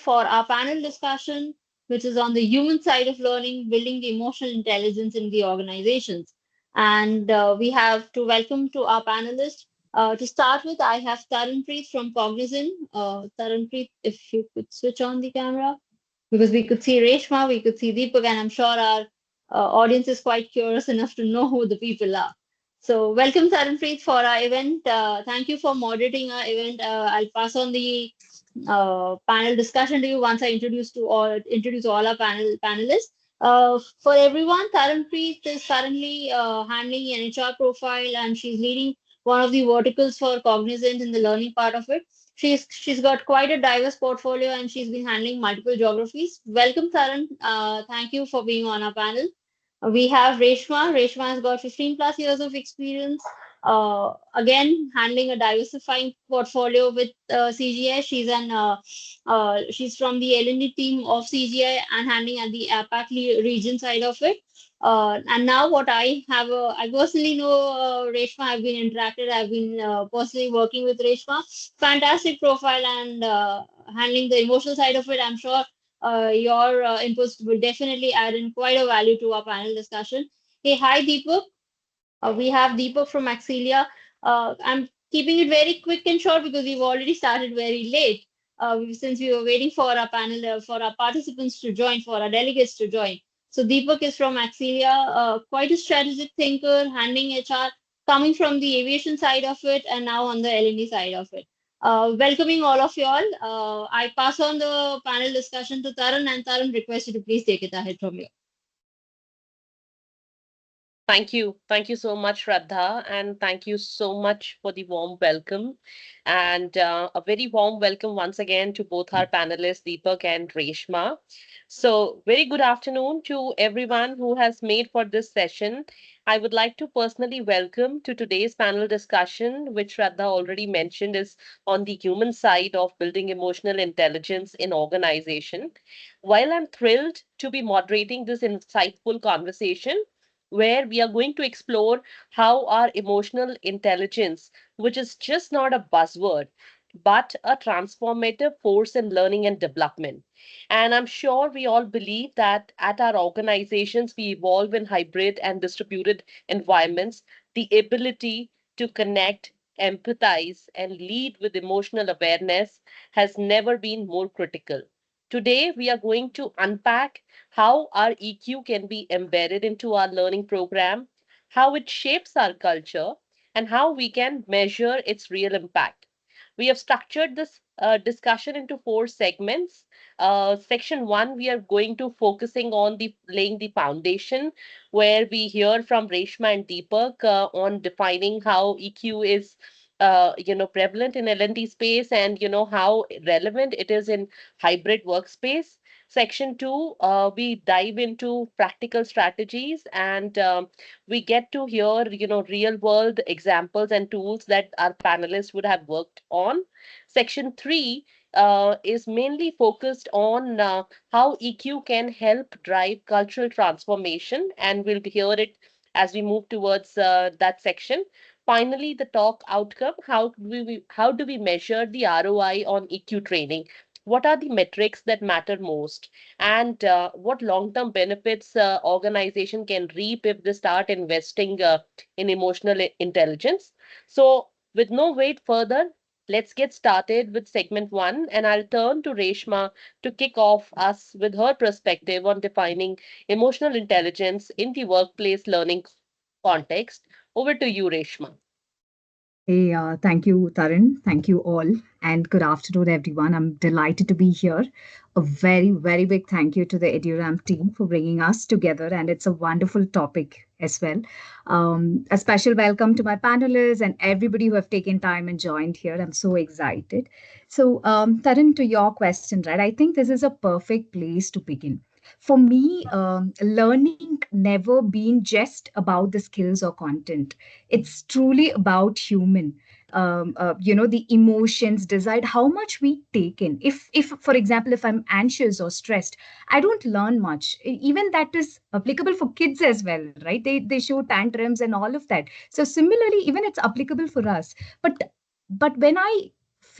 for our panel discussion, which is on the human side of learning, building the emotional intelligence in the organizations. And we have to welcome to our panelists. To start with, I have Taranpreet from Cognizant. Taranpreet, if you could switch on the camera, because we could see Reshma, we could see Deepak, and I'm sure our audience is quite curious enough to know who the people are. So, welcome, Taranpreet, for our event. Thank you for moderating our event. I'll pass on the panel discussion to you once I introduce all our panelists. For everyone, Taranpreet is currently handling an HR profile, and she's leading one of the verticals for Cognizant in the learning part of it. She's got quite a diverse portfolio, and she's been handling multiple geographies. Welcome, Taran. Thank you for being on our panel. We have Reshma. Reshma has got 15 plus years of experience. Again, handling a diversifying portfolio with CGI. She's from the L&D team of CGI and handling at the APAC region side of it. And now what I personally know Reshma. I've been interacted. I've been personally working with Reshma. Fantastic profile and handling the emotional side of it. I'm sure your inputs will definitely add in quite a value to our panel discussion. Hey, hi Deepak. We have Deepak from Axilia. I'm keeping it very quick and short because we've already started very late. Since we were waiting for our panel, for our participants to join, for our delegates to join. So Deepak is from Axilia, quite a strategic thinker, handling HR, coming from the aviation side of it, and now on the L&D side of it. Welcoming all of you all. I pass on the panel discussion to Taran, and Taran request you to please take it ahead from here. Thank you. Thank you so much, Shraddha, and thank you so much for the warm welcome. And a very warm welcome once again to both our panelists, Deepak and Reshma. So, very good afternoon to everyone who has made for this session. I would like to personally welcome to today's panel discussion, which Shraddha already mentioned is on the human side of building emotional intelligence in organization. While I'm thrilled to be moderating this insightful conversation, where we are going to explore how our emotional intelligence, which is just not a buzzword, but a transformative force in learning and development. And I'm sure we all believe that at our organizations, we evolve in hybrid and distributed environments. The ability to connect, empathize, and lead with emotional awareness has never been more critical. Today, we are going to unpack how our EQ can be embedded into our learning program, how it shapes our culture, and how we can measure its real impact. We have structured this discussion into four segments. Section one, we are going to focusing on the laying the foundation, where we hear from Reshma and Deepak on defining how EQ is prevalent in L&D space, and how relevant it is in hybrid workspace. Section two, we dive into practical strategies, and we get to hear, real world examples and tools that our panelists would have worked on. Section three is mainly focused on how EQ can help drive cultural transformation, and we'll hear it as we move towards that section. Finally, the talk outcome: how do we measure the ROI on EQ training? What are the metrics that matter most, and what long-term benefits organization can reap if they start investing in emotional intelligence? So, with no wait further, let's get started with segment one, and I'll turn to Reshma to kick off us with her perspective on defining emotional intelligence in the workplace learning context. Over to you, Reshma. Hey, thank you, Tarun. Thank you all. And good afternoon, everyone. I'm delighted to be here. A very, very big thank you to the EduRamp team for bringing us together. And it's a wonderful topic as well. A special welcome to my panelists and everybody who have taken time and joined here. I'm so excited. So, Tarun, to your question, right? I think this is a perfect place to begin. For me, learning never been just about the skills or content. It's truly about human. The emotions decide how much we take in. If, for example, if I'm anxious or stressed, I don't learn much. Even that is applicable for kids as well, right? They show tantrums and all of that. So similarly, even it's applicable for us. But when I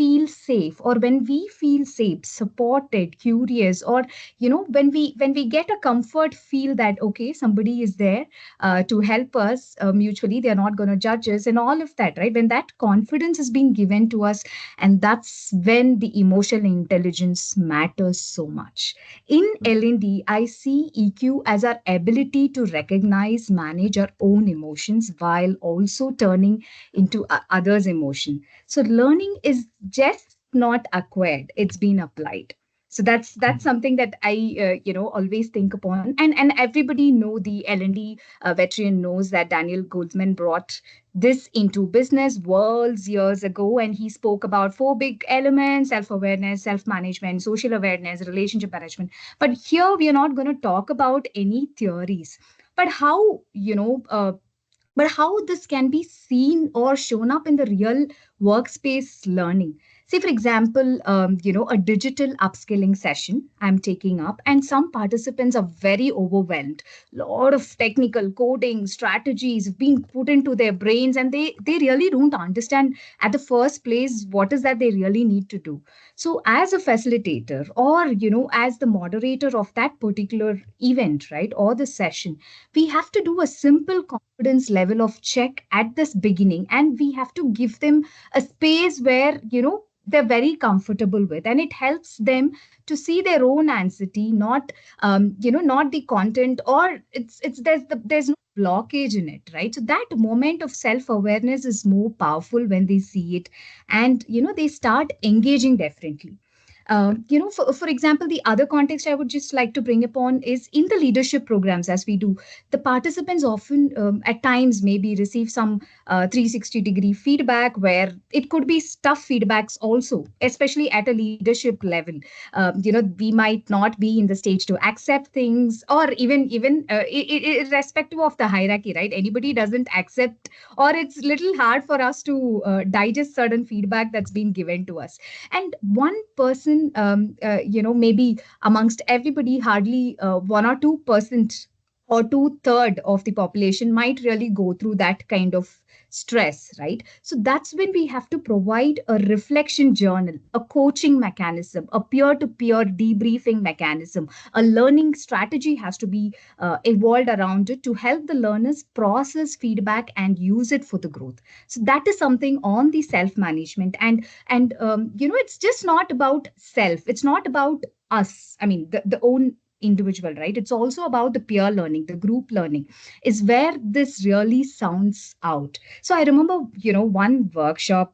feel safe, or when we feel safe, supported, curious, or when we get a comfort feel that okay, somebody is there to help us mutually, they're not going to judge us and all of that, right? When that confidence is being given to us, and that's when the emotional intelligence matters so much. In L&D, I see EQ as our ability to recognize, manage our own emotions while also turning into others' emotion. So learning is just not acquired; it's been applied. So that's something that I always think upon, and everybody know the L&D veteran knows that Daniel Goldman brought this into business worlds years ago, and he spoke about four big elements: self-awareness, self-management, social awareness, relationship management. But here we are not going to talk about any theories, but how this can be seen or shown up in the real workspace learning. Say, for example, a digital upskilling session I'm taking up, and some participants are very overwhelmed. A lot of technical coding strategies being put into their brains, and they really don't understand at the first place what is that they really need to do. So, as a facilitator, or as the moderator of that particular event, right, or the session, we have to do a simple confidence level of check at this beginning, and we have to give them a space where they're very comfortable with, and it helps them to see their own anxiety, not the content, or there's no blockage in it, right? So that moment of self awareness is more powerful when they see it, and they start engaging differently. For example, the other context I would just like to bring upon is in the leadership programs, as we do, the participants often, at times, maybe receive some 360-degree feedback, where it could be tough feedbacks also, especially at a leadership level. We might not be in the stage to accept things, or irrespective of the hierarchy, right? Anybody doesn't accept, or it's little hard for us to digest certain feedback that's been given to us. And one person, maybe amongst everybody, hardly 1 or 2% or two-third of the population might really go through that kind of stress, right? So that's when we have to provide a reflection journal, a coaching mechanism, a peer-to-peer debriefing mechanism. A learning strategy has to be evolved around it to help the learners process feedback and use it for the growth. So that is something on the self-management. And it's just not about self, it's not about us, I mean the own individual, right? It's also about the peer learning, the group learning is where this really sounds out. So I remember one workshop,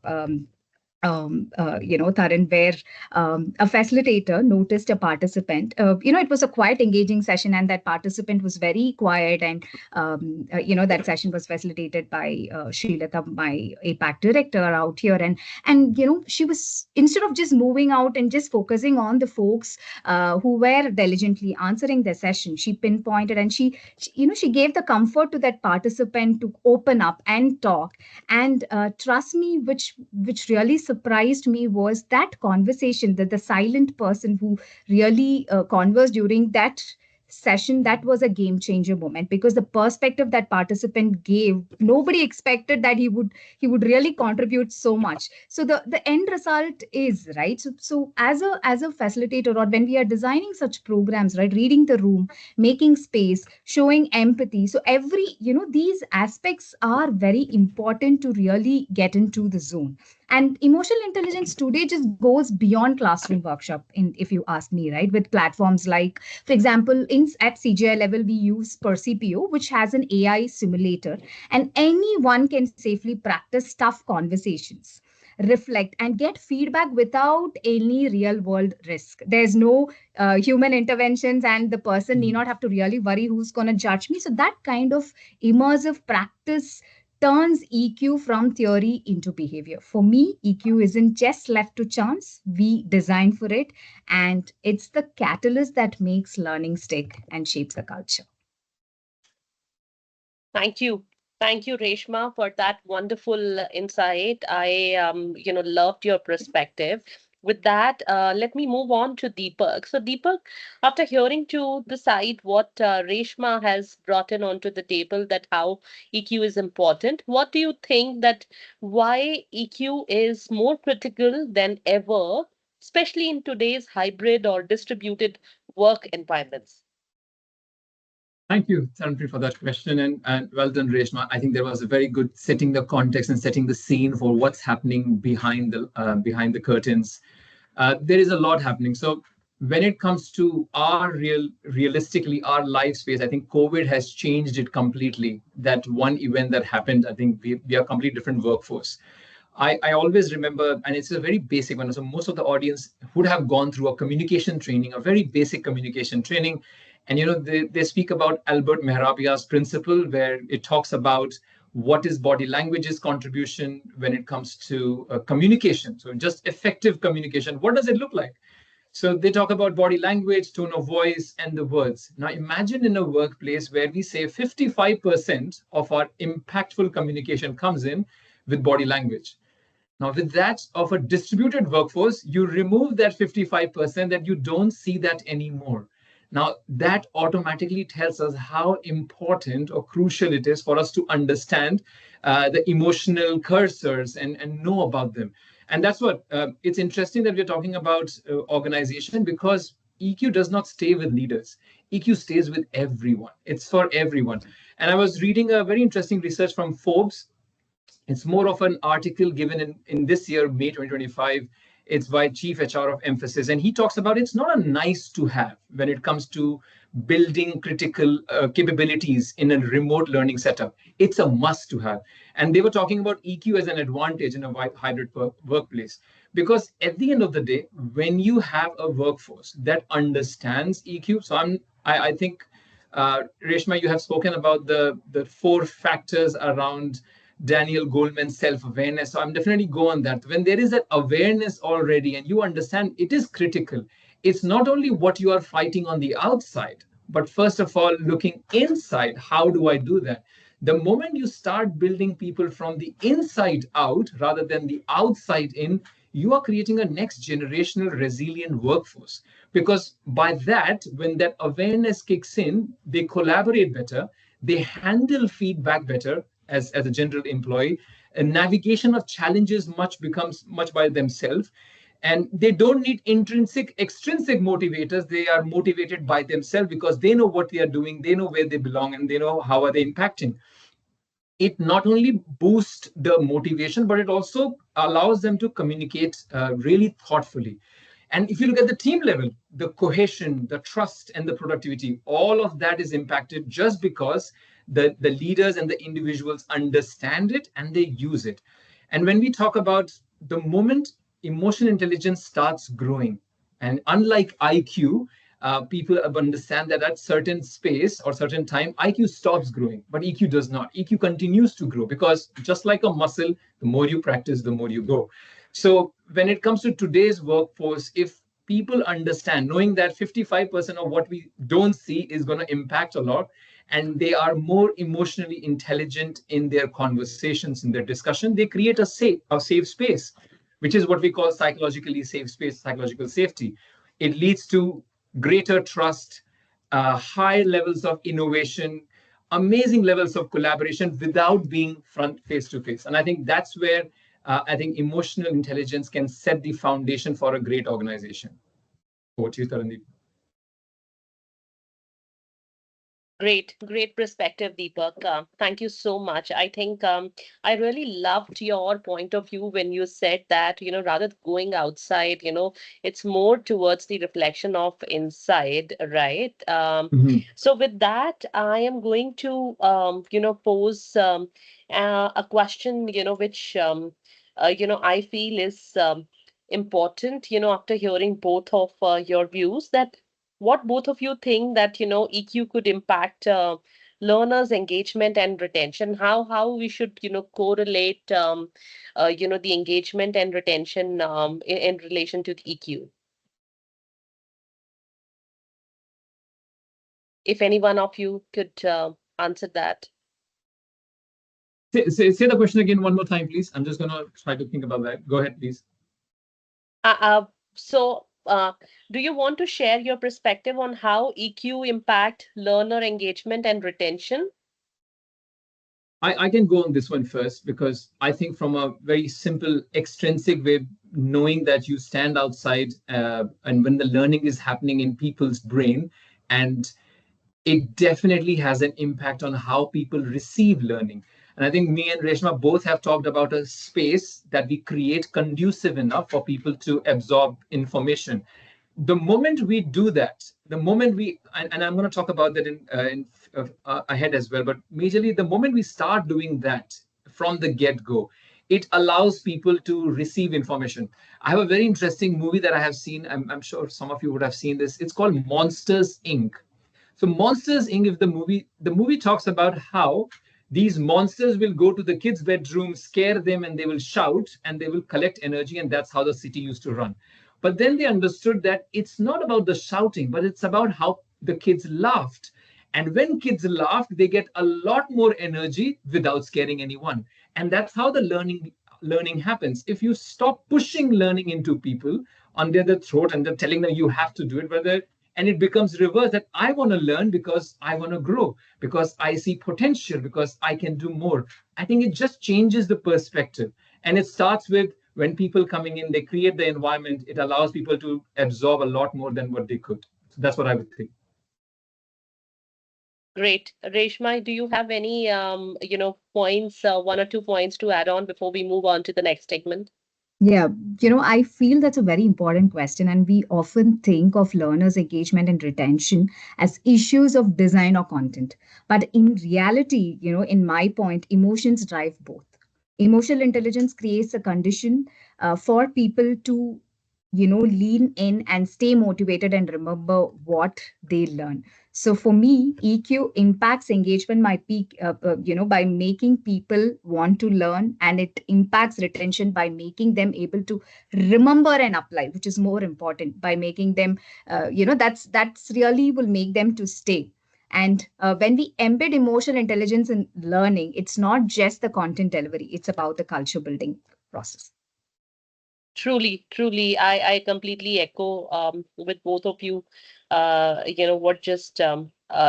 Taran, where a facilitator noticed a participant. It was a quite engaging session, and that participant was very quiet. And that session was facilitated by Srilata, my APAC director out here. And she was, instead of just moving out and just focusing on the folks who were diligently answering the session, she pinpointed, and she gave the comfort to that participant to open up and talk. And trust me, which really surprised me was that conversation, that the silent person who really conversed during that session, that was a game changer moment, because the perspective that participant gave, nobody expected that he would really contribute so much. So the end result is, right, so as a facilitator, or when we are designing such programs, right, reading the room, making space, showing empathy, so every these aspects are very important to really get into the zone. And emotional intelligence today just goes beyond classroom workshop, in if you ask me, right, with platforms like, for example, at CGI level, we use Percipio, which has an AI simulator, and anyone can safely practice tough conversations, reflect, and get feedback without any real world risk. There's no human interventions, and the person need not have to really worry who's going to judge me. So that kind of immersive practice turns EQ from theory into behavior. For me, EQ isn't just left to chance. We design for it, and it's the catalyst that makes learning stick and shapes the culture. Thank you. Thank you, Reshma, for that wonderful insight. I, loved your perspective. with that, let me move on to Deepak. So, Deepak, after hearing to the side what Reshma has brought in onto the table, that how EQ is important, what do you think that why EQ is more critical than ever, especially in today's hybrid or distributed work environments? Thank you, Tanvi, for that question, and well done, Reshma. I think there was a very good setting the context and setting the scene for what's happening behind the curtains. There is a lot happening. So when it comes to our realistically our life space, I think COVID has changed it completely. That one event that happened, I think we are a completely different workforce. I always remember, and it's a very basic one. So most of the audience would have gone through a communication training, a very basic communication training. And they speak about Albert Mehrabian's principle, where it talks about what is body language's contribution when it comes to communication. So just effective communication. What does it look like? So they talk about body language, tone of voice, and the words. Now imagine in a workplace where we say 55% of our impactful communication comes in with body language. Now, with that of a distributed workforce, you remove that 55% that you don't see that anymore. Now, that automatically tells us how important or crucial it is for us to understand the emotional cursors and know about them. And that's what it's interesting that we're talking about organization, because EQ does not stay with leaders. EQ stays with everyone. It's for everyone. And I was reading a very interesting research from Forbes. It's more of an article given in this year, May 2025. It's by Chief HR of Emphasis. And he talks about it's not a nice to have when it comes to building critical capabilities in a remote learning setup. It's a must to have. And they were talking about EQ as an advantage in a hybrid workplace. Because at the end of the day, when you have a workforce that understands EQ, so I think, Reshma, you have spoken about the four factors around Daniel Goleman's self-awareness. So I'm definitely go on that. When there is that awareness already and you understand it is critical, it's not only what you are fighting on the outside, but first of all, looking inside, how do I do that? The moment you start building people from the inside out rather than the outside in, you are creating a next generational resilient workforce. Because by that, when that awareness kicks in, they collaborate better, they handle feedback better as a general employee, and navigation of challenges becomes much by themselves. And they don't need extrinsic motivators. They are motivated by themselves because they know what they are doing, they know where they belong, and they know how are they impacting. It not only boosts the motivation, but it also allows them to communicate really thoughtfully. And if you look at the team level, the cohesion, the trust, and the productivity, all of that is impacted just because the leaders and the individuals understand it and they use it. And when we talk about the moment emotional intelligence starts growing, and unlike IQ, people understand that at certain space or certain time, IQ stops growing, but EQ does not. EQ continues to grow because just like a muscle, the more you practice, the more you go. So when it comes to today's workforce, if people understand, knowing that 55% of what we don't see is going to impact a lot, and they are more emotionally intelligent in their conversations, in their discussion, they create a safe space, which is what we call psychologically safe space, psychological safety. It leads to greater trust, high levels of innovation, amazing levels of collaboration without being front face to face. And I think that's where I think emotional intelligence can set the foundation for a great organization. Over to you, Tarandeep. Great perspective, Deepak. Thank you so much. I think I really loved your point of view when you said that, rather than going outside, it's more towards the reflection of inside, right? Mhm. So with that, I am going to, pose a question, I feel is important, after hearing both of your views, that what both of you think that EQ could impact learners engagement and retention, how we should correlate the engagement and retention in relation to the EQ. If any one of you could answer that. Say the question again one more time, please. I'm just going to try to think about that. Go ahead, please. So, do you want to share your perspective on how EQ impact learner engagement and retention? I can go on this one first because I think from a very simple extrinsic way, knowing that you stand outside and when the learning is happening in people's brain, and it definitely has an impact on how people receive learning. And I think me and Reshma both have talked about a space that we create conducive enough for people to absorb information. The moment we do that, the moment we, and I'm going to talk about that in ahead as well, but majorly the moment we start doing that from the get go, it allows people to receive information. I have a very interesting movie that I have seen. I'm sure some of you would have seen this. It's called Monsters Inc. So Monsters Inc. is the movie talks about how these monsters will go to the kids' bedroom, scare them, and they will shout and they will collect energy, and that's how the city used to run. But then they understood that it's not about the shouting, but it's about how the kids laughed. And when kids laughed, they get a lot more energy without scaring anyone. And that's how the learning happens. If you stop pushing learning into people under the throat and they're telling them you have to do it, whether and it becomes reverse that I want to learn because I want to grow, because I see potential, because I can do more. I think it just changes the perspective. And it starts with when people coming in, they create the environment, it allows people to absorb a lot more than what they could. So that's what I would think. Great. Reshma, do you have any, points, one or two points to add on before we move on to the next segment? Yeah, I feel that's a very important question, and we often think of learners' engagement and retention as issues of design or content. But in reality, in my point, emotions drive both. Emotional intelligence creates a condition for people to, lean in and stay motivated and remember what they learn. So for me, EQ impacts engagement by making people want to learn, and it impacts retention by making them able to remember and apply, which is more important, by making them, that's really will make them to stay. And when we embed emotional intelligence in learning, it's not just the content delivery; it's about the culture building process. Truly, truly, I completely echo with both of you, what just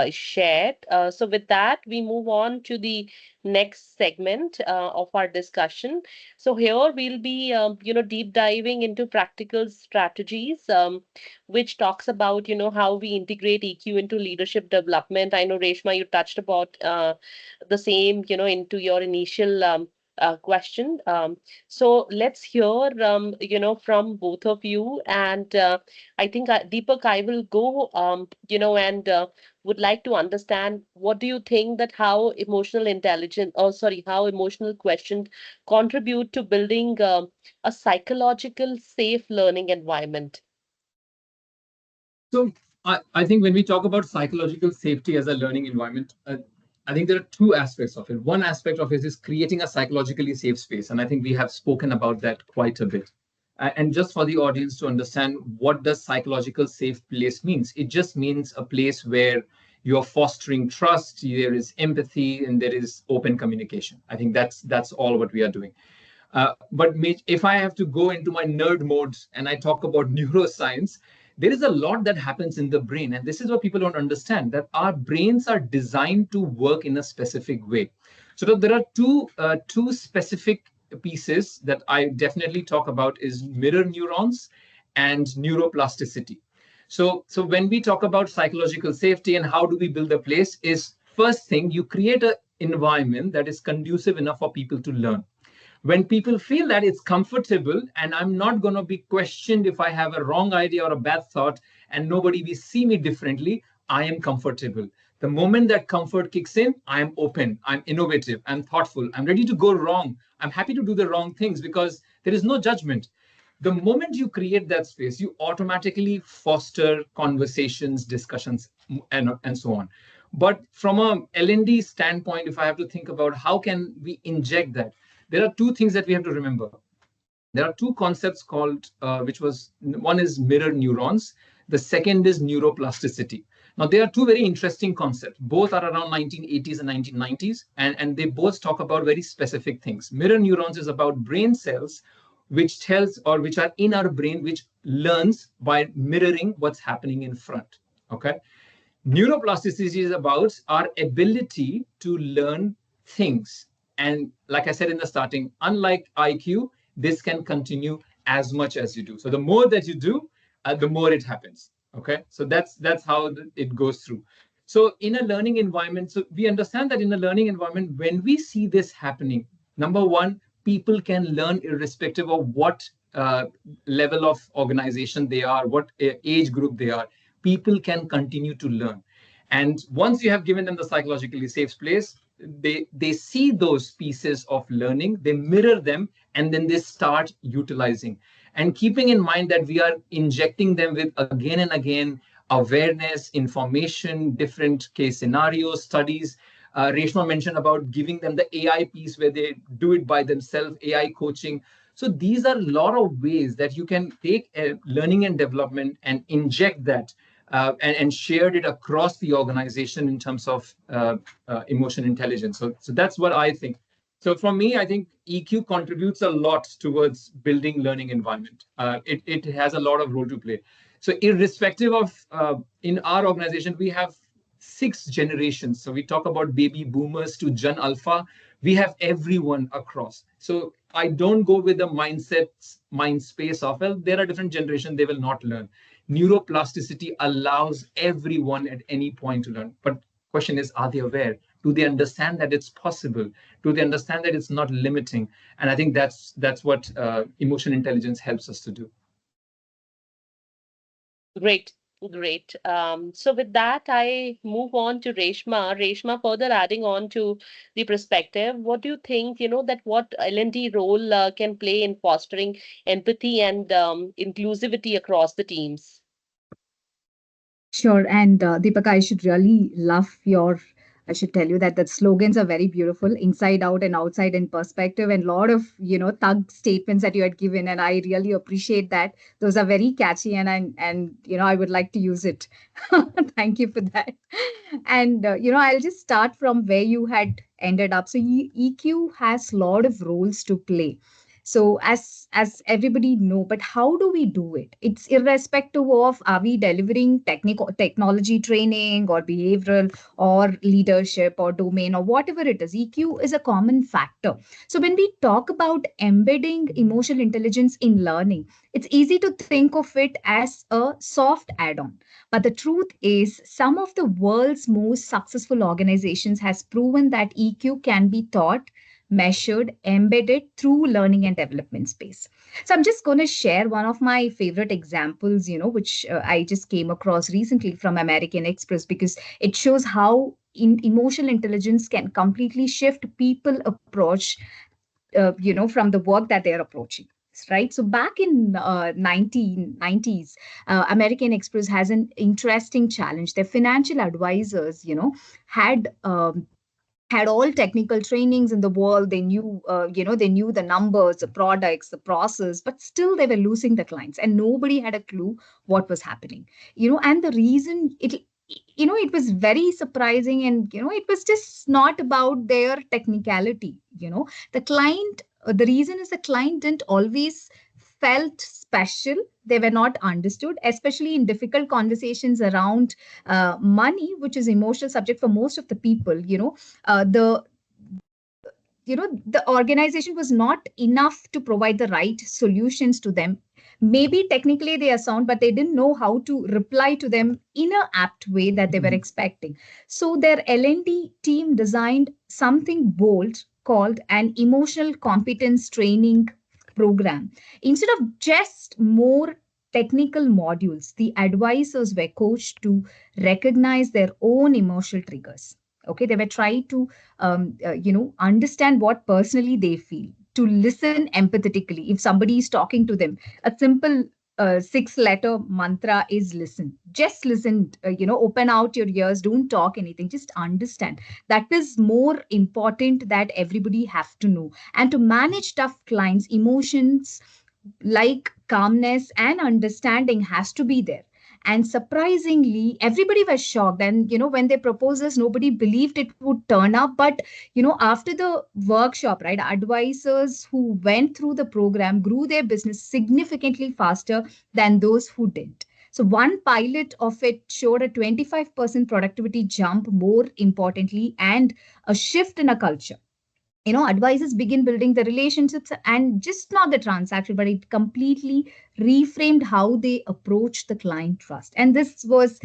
shared. So with that, we move on to the next segment of our discussion. So here we'll be, deep diving into practical strategies, which talks about, how we integrate EQ into leadership development. I know, Reshma, you touched about the same, into your initial question. So let's hear, from both of you. And I think, Deepak, I will go, and would like to understand what do you think that how emotional intelligence, or sorry, how emotional questions contribute to building a psychological safe learning environment? So I think when we talk about psychological safety as a learning environment, I think there are two aspects of it. One aspect of it is creating a psychologically safe space, and I think we have spoken about that quite a bit. And just for the audience to understand, what does psychological safe place means? It just means a place where you're fostering trust, there is empathy, and there is open communication. I think that's all what we are doing. But if I have to go into my nerd modes and I talk about neuroscience, there is a lot that happens in the brain. And this is what people don't understand, that our brains are designed to work in a specific way. So there are two specific pieces that I definitely talk about is mirror neurons and neuroplasticity. So when we talk about psychological safety and how do we build a place is first thing, you create an environment that is conducive enough for people to learn. When people feel that it's comfortable and I'm not going to be questioned if I have a wrong idea or a bad thought and nobody will see me differently, I am comfortable. The moment that comfort kicks in, I am open, I'm innovative, I'm thoughtful, I'm ready to go wrong, I'm happy to do the wrong things because there is no judgment. The moment you create that space, you automatically foster conversations, discussions, and so on. But from a L&D standpoint, if I have to think about how can we inject that, there are two things that we have to remember. There are two concepts called, one is mirror neurons. The second is neuroplasticity. Now, there are two very interesting concepts. Both are around 1980s and 1990s, and they both talk about very specific things. Mirror neurons is about brain cells which tells, or which are in our brain, which learns by mirroring what's happening in front. Okay. Neuroplasticity is about our ability to learn things. And like I said in the starting, unlike IQ, this can continue as much as you do. So the more that you do, the more it happens. Okay. So that's how it goes through. So in a learning environment, so we understand that in a learning environment, when we see this happening, number one, people can learn irrespective of what level of organization they are, what age group they are. People can continue to learn. And once you have given them the psychologically safe place, they see those pieces of learning, they mirror them, and then they start utilizing. And keeping in mind that we are injecting them with again and again awareness, information, different case scenarios, studies. Reshma mentioned about giving them the AI piece where they do it by themselves, AI coaching. So these are a lot of ways that you can take learning and development and inject that and shared it across the organization in terms of emotion intelligence. So that's what I think. So for me, I think EQ contributes a lot towards building learning environment. It has a lot of role to play. So irrespective of, in our organization, we have 6 generations. So we talk about baby boomers to Gen Alpha. We have everyone across. So I don't go with the mind space of, well, there are different generations, they will not learn. Neuroplasticity allows everyone at any point to learn. But question is, are they aware? Do they understand that it's possible? Do they understand that it's not limiting? And I think that's what emotion intelligence helps us to do. Great, great. So with that, I move on to Reshma. Reshma, further adding on to the perspective, what do you think, that what L&D role can play in fostering empathy and inclusivity across the teams? Sure. And Deepaka, I should really love I should tell you that the slogans are very beautiful, inside out and outside in perspective, and a lot of, thug statements that you had given. And I really appreciate that. Those are very catchy, and I would like to use it. Thank you for that. And, I'll just start from where you had ended up. So EQ has a lot of roles to play. So as everybody know, but how do we do it? It's irrespective of, are we delivering technical technology training or behavioral or leadership or domain or whatever it is. EQ is a common factor. So when we talk about embedding emotional intelligence in learning, it's easy to think of it as a soft add-on. But the truth is, some of the world's most successful organizations has proven that EQ can be taught, measured, embedded through learning and development space. So I'm just going to share one of my favorite examples, which I just came across recently from American Express, because it shows how emotional intelligence can completely shift people approach, from the work that they're approaching. Right. So back in 1990s, American Express has an interesting challenge. Their financial advisors, had had all technical trainings in the world. They knew, they knew the numbers, the products, the process, but still they were losing the clients, and nobody had a clue what was happening. And the reason it was very surprising, and it was just not about their technicality. The client, the reason is the client didn't always felt special. They were not understood, especially in difficult conversations around money, which is emotional subject for most of the people. The the organization was not enough to provide the right solutions to them. Maybe technically they are sound, but they didn't know how to reply to them in a apt way that they were expecting. So their L&D team designed something bold called an emotional competence training program. Instead of just more technical modules, the advisors were coached to recognize their own emotional triggers. Okay, they were trying to understand what personally they feel, to listen empathetically. If somebody is talking to them, a simple 6-letter mantra is listen. Just listen, open out your ears, don't talk anything, just understand. That is more important, that everybody have to know. And to manage tough clients, emotions like calmness and understanding has to be there. And surprisingly, everybody was shocked. And, when they proposed this, nobody believed it would turn up. But, after the workshop, right, advisors who went through the program grew their business significantly faster than those who didn't. So, one pilot of it showed a 25% productivity jump, more importantly, and a shift in a culture. Advisors begin building the relationships and just not the transaction, but it completely reframed how they approach the client trust. And this was,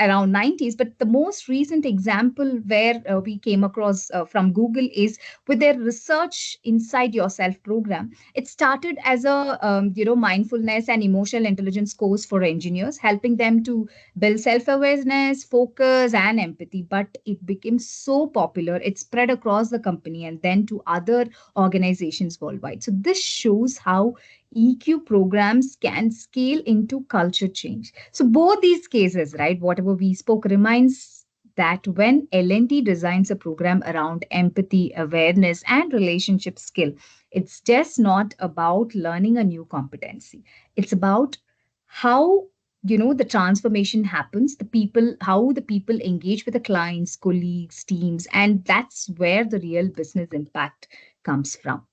around 90s. But the most recent example where we came across from Google is with their research inside yourself program. It started as a mindfulness and emotional intelligence course for engineers, helping them to build self-awareness, focus, and empathy. But it became so popular, it spread across the company and then to other organizations worldwide. So this shows how EQ programs can scale into culture change. So both these cases, right, whatever we spoke, reminds that when L&D designs a program around empathy, awareness, and relationship skill, it's just not about learning a new competency. It's about how the transformation happens, the people, how the people engage with the clients, colleagues, teams, and that's where the real business impact comes from.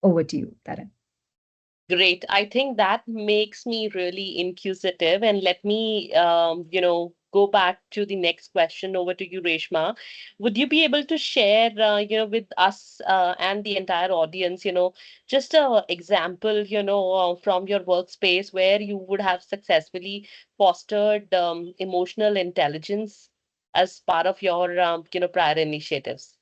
Over to you, Taran. Great. I think that makes me really inquisitive. And let me, go back to the next question. Over to you, Reshma. Would you be able to share, with us and the entire audience, just a example, from your workspace where you would have successfully fostered emotional intelligence as part of your, prior initiatives?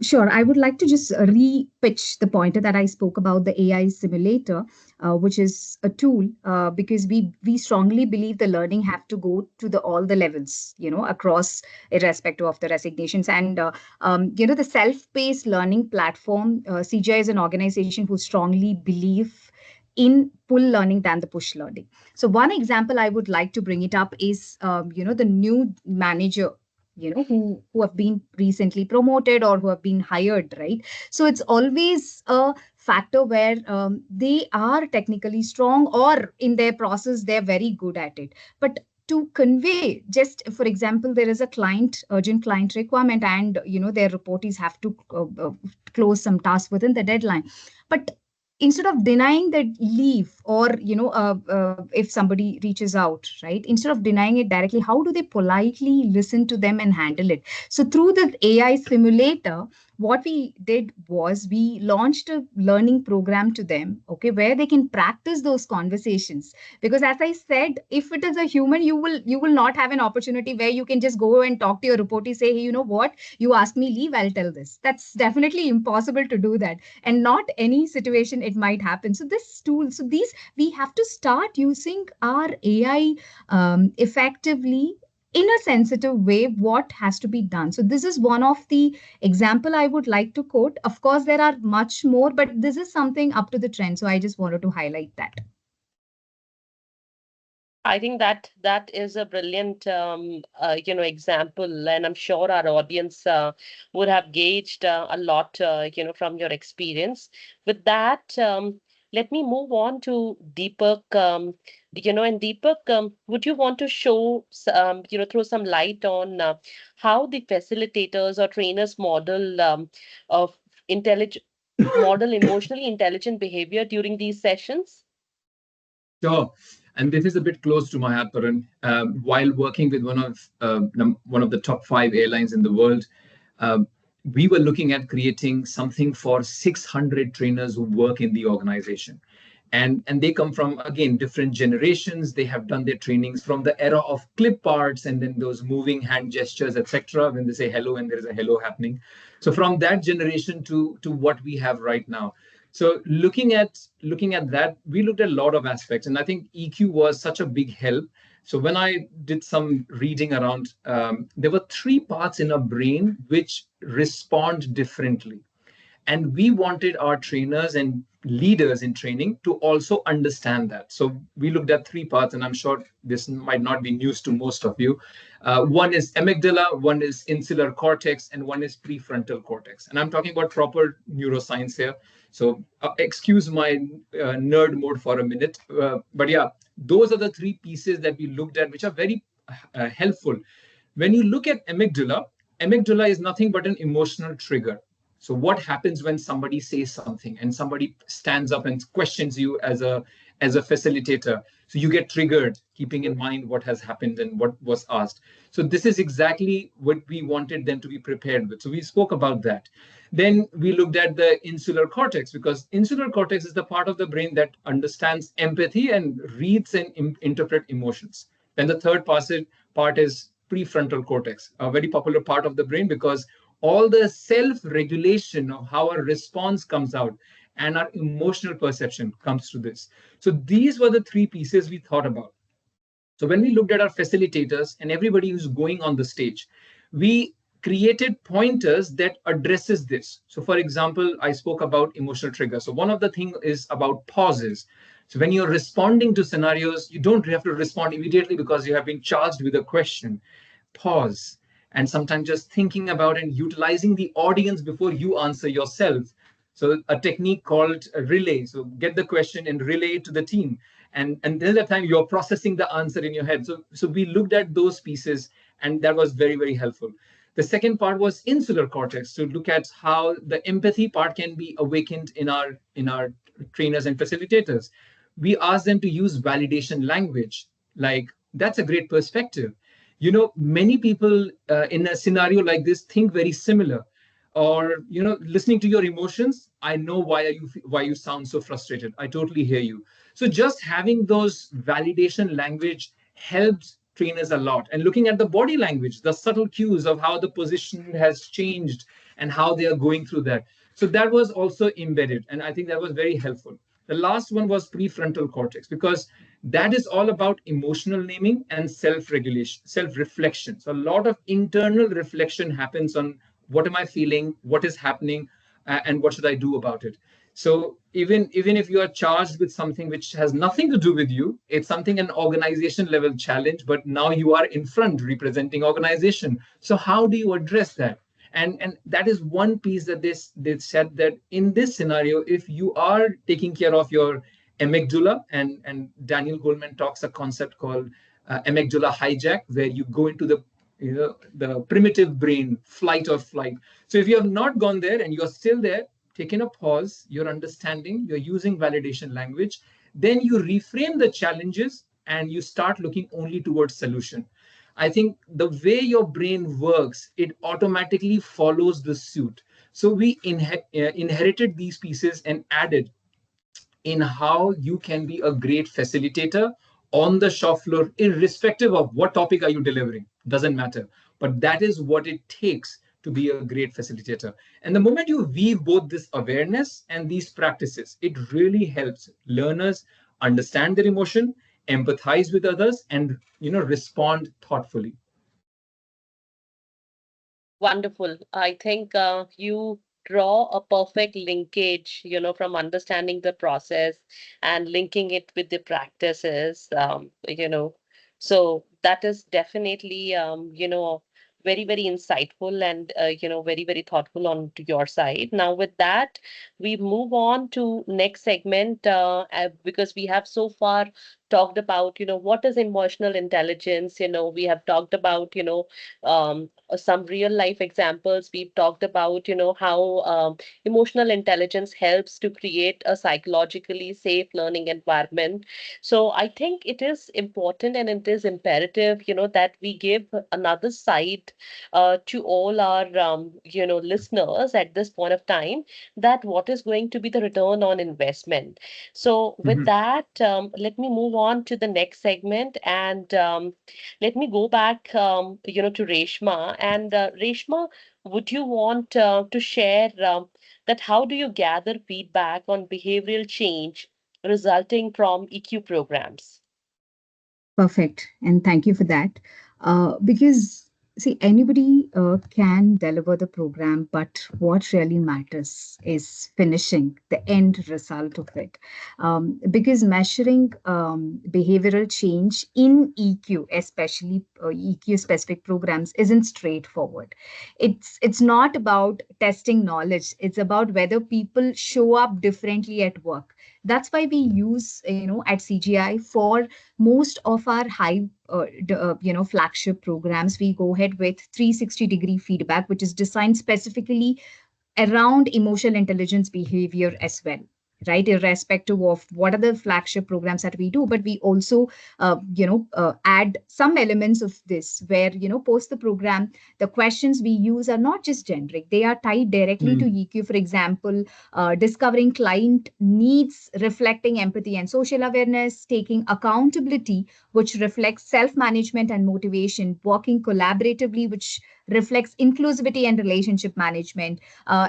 Sure. I would like to just re-pitch the pointer that I spoke about, the AI simulator, which is a tool, because we strongly believe the learning have to go to the all the levels, across, irrespective of the resignations. And the self-paced learning platform, CGI is an organization who strongly believe in pull learning than the push learning. So one example I would like to bring it up is, the new manager, who have been recently promoted or who have been hired, right? So it's always a factor where they are technically strong, or in their process they're very good at it. But to convey, just for example, there is a urgent client requirement, and their reportees have to close some tasks within the deadline. But instead of denying that leave, or if somebody reaches out, right, instead of denying it directly, how do they politely listen to them and handle it? So through the AI simulator, what we did was we launched a learning program to them, okay, where they can practice those conversations. Because as I said, if it is a human, you will not have an opportunity where you can just go and talk to your reportee, say, hey, you know what, you ask me leave, I'll tell this. That's definitely impossible to do that, and not any situation it might happen. So this tool, so these, we have to start using our AI effectively in a sensitive way, what has to be done. So this is one of the example I would like to quote. Of course there are much more, but this is something up to the trend, so I just wanted to highlight that. I think that is a brilliant, example, and I'm sure our audience would have gauged a lot, from your experience. With that, let me move on to Deepak. And Deepak, would you want to throw some light on how the facilitators or trainers of intelligent model emotionally intelligent behavior during these sessions? Sure. And this is a bit close to my heart, Tarun. While working with one of the top 5 airlines in the world, uh, we were looking at creating something for 600 trainers who work in the organization. And they come from, again, different generations. They have done their trainings from the era of clip arts and then those moving hand gestures, etc. When they say hello and there is a hello happening. So from that generation to what we have right now. So looking at that, we looked at a lot of aspects, and I think EQ was such a big help. So when I did some reading around, there were 3 parts in our brain which respond differently. And we wanted our trainers and leaders in training to also understand that. So we looked at three parts, and I'm sure this might not be news to most of you. One is amygdala, one is insular cortex, and one is prefrontal cortex. And I'm talking about proper neuroscience here. So excuse my nerd mode for a minute. But yeah, those are the three pieces that we looked at, which are very helpful. When you look at amygdala, amygdala is nothing but an emotional trigger. So what happens when somebody says something and somebody stands up and questions you as a facilitator? So you get triggered, keeping in mind what has happened and what was asked. So this is exactly what we wanted them to be prepared with. So we spoke about that. Then we looked at the insular cortex, because insular cortex is the part of the brain that understands empathy and reads and interpret emotions. Then the third part is prefrontal cortex, a very popular part of the brain, because all the self-regulation of how our response comes out and our emotional perception comes through this. So these were the three pieces we thought about. So when we looked at our facilitators and everybody who's going on the stage, we created pointers that addresses this. So for example, I spoke about emotional triggers. So one of the things is about pauses. So when you're responding to scenarios, you don't have to respond immediately because you have been charged with a question. Pause, and sometimes just thinking about and utilizing the audience before you answer yourself. So a technique called a relay. So get the question and relay it to the team. And then the time you're processing the answer in your head. So we looked at those pieces, and that was very, very helpful. The second part was insular cortex, to look at how the empathy part can be awakened in our trainers and facilitators. We asked them to use validation language, like, that's a great perspective. Many people in a scenario like this think very similar. Or listening to your emotions, I know why you sound so frustrated. I totally hear you. So just having those validation language helps trainers a lot. And looking at the body language, the subtle cues of how the position has changed and how they are going through that. So that was also embedded, and I think that was very helpful. The last one was prefrontal cortex, because that is all about emotional naming and self-regulation, self-reflection. So a lot of internal reflection happens on what am I feeling, what is happening, and what should I do about it. So even if you are charged with something which has nothing to do with you, it's something an organization level challenge, but now you are in front representing organization. So how do you address that? And that is one piece that they said, that in this scenario, if you are taking care of your amygdala, and Daniel Goleman talks a concept called amygdala hijack, where you go into the primitive brain, flight or flight. So if you have not gone there and you're still there, taking a pause, you're understanding, you're using validation language, then you reframe the challenges and you start looking only towards solution. I think the way your brain works, it automatically follows the suit. So we inherited these pieces and added in how you can be a great facilitator on the shop floor, irrespective of what topic are you delivering. Doesn't matter. But that is what it takes to be a great facilitator. And the moment you weave both this awareness and these practices, it really helps learners understand their emotion, empathize with others, and respond thoughtfully. Wonderful. I think you draw a perfect linkage, from understanding the process and linking it with the practices, So that is definitely, very, very insightful and, very, very thoughtful on to your side. Now, with that, we move on to next segment, because we have so far talked about, what is emotional intelligence. We have talked about, some real life examples. We've talked about, how emotional intelligence helps to create a psychologically safe learning environment. So I think it is important and it is imperative, that we give another side to all our, listeners at this point of time, that what is going to be the return on investment. So with Mhm. that, let me move on to the next segment, and let me go back, to Reshma. And Reshma, would you want to share that how do you gather feedback on behavioral change resulting from EQ programs? Perfect. And thank you for that. Because See, anybody can deliver the program, but what really matters is finishing the end result of it. Because measuring behavioral change in EQ, especially EQ specific programs, isn't straightforward. It's not about testing knowledge. It's about whether people show up differently at work. That's why we use, at CGI for most of our flagship programs, we go ahead with 360-degree feedback, which is designed specifically around emotional intelligence behavior as well, right, irrespective of what are the flagship programs that we do. But we also add some elements of this where, post the program, the questions we use are not just generic, they are tied directly to Mm, EQ. For example, discovering client needs, reflecting empathy and social awareness, taking accountability, which reflects self management and motivation, working collaboratively, which reflects inclusivity and relationship management,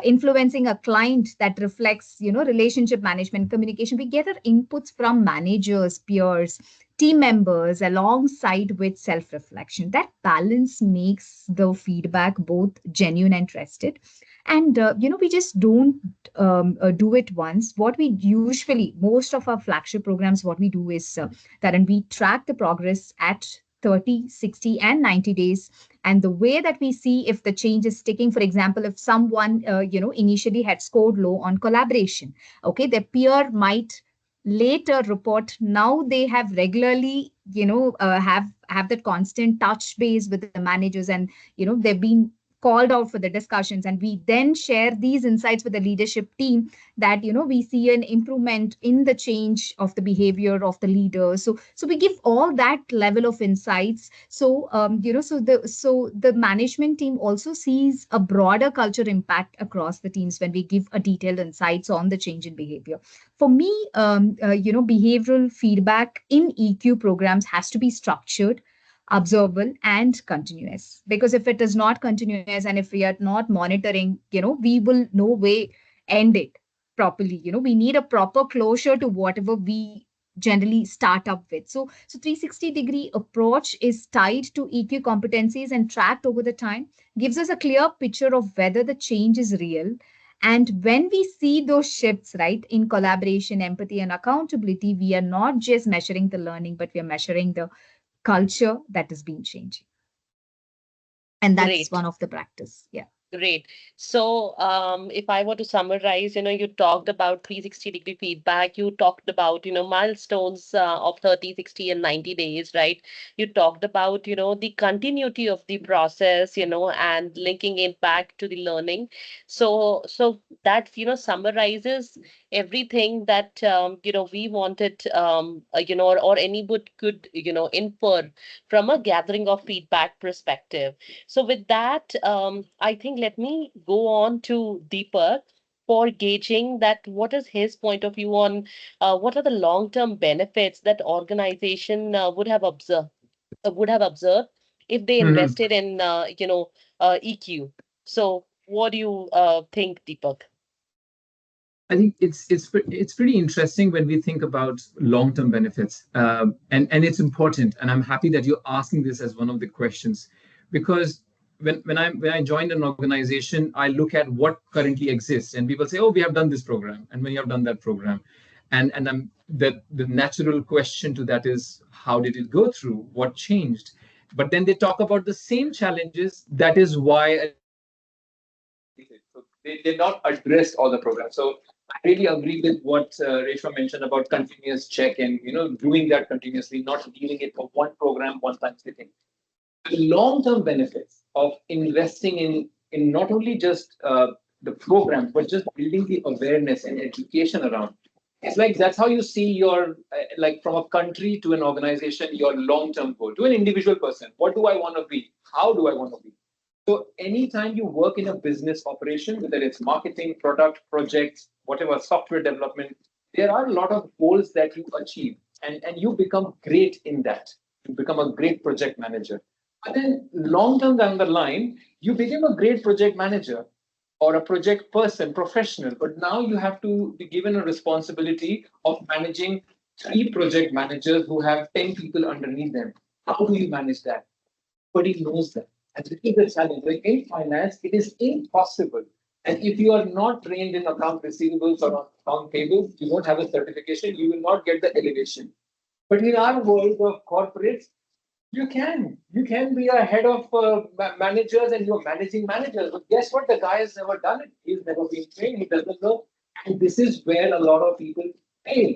influencing a client, that reflects, relationship management, communication. We gather inputs from managers, peers, team members, alongside with self reflection. That balance makes the feedback both genuine and trusted. And we just don't do it once. What we usually, most of our flagship programs, what we do is that, and we track the progress at 30, 60, and 90 days. And the way that we see if the change is sticking, for example, if someone initially had scored low on collaboration, okay, their peer might later report now they have regularly, have that constant touch base with the managers, and they've been called out for the discussions, and we then share these insights with the leadership team, that we see an improvement in the change of the behavior of the leader. So we give all that level of insights. So so the management team also sees a broader culture impact across the teams when we give a detailed insights on the change in behavior. For me, behavioral feedback in EQ programs has to be structured, observable, and continuous. Because if it is not continuous, and if we are not monitoring, we will no way end it properly. We need a proper closure to whatever we generally start up with. So 360-degree approach is tied to EQ competencies and tracked over the time, gives us a clear picture of whether the change is real. And when we see those shifts, right, in collaboration, empathy, and accountability, we are not just measuring the learning, but we are measuring the culture that is being changing. And that's Great. one of the practice. Yeah. Great. So, if I were to summarize, you talked about 360-degree feedback. You talked about, milestones of 30, 60, and 90 days, right? You talked about, the continuity of the process, and linking it back to the learning. So that, summarizes everything that, we wanted, or anybody could, infer from a gathering of feedback perspective. So with that, I think let me go on to Deepak for gauging that what is his point of view on what are the long-term benefits that organization would have observed if they mhm. invested in EQ. So what do you think, Deepak? I think it's pretty interesting when we think about long-term benefits, and it's important. And I'm happy that you're asking this as one of the questions, because when I joined an organization, I look at what currently exists, and people say, "Oh, we have done this program, and we have done that program," and the natural question to that is, how did it go through? What changed? But then they talk about the same challenges. That is why a new program is needed. So they're not addressed all the programs. So I really agree with what Reshma mentioned about continuous check and doing that continuously, not leaving it for one program, one time sitting. The long-term benefits of investing in not only just the programs, but just building the awareness and education around. It's like that's how you see your like from a country to an organization, your long-term goal to an individual person. What do I want to be? How do I want to be? So anytime you work in a business operation, whether it's marketing, product, projects, whatever, software development, there are a lot of goals that you achieve, and you become great in that. You become a great project manager. But then long term down the line, you become a great project manager or a project person, professional. But now you have to be given a responsibility of managing three project managers who have 10 people underneath them. How do you manage that? Nobody knows that. And this is the challenge. Like in finance, it is impossible. And if you are not trained in account receivables or account payables, you won't have a certification, you will not get the elevation. But in our world of corporates, you can. You can be a head of managers and you're managing managers. But guess what? The guy has never done it. He's never been trained. He doesn't know. And this is where a lot of people fail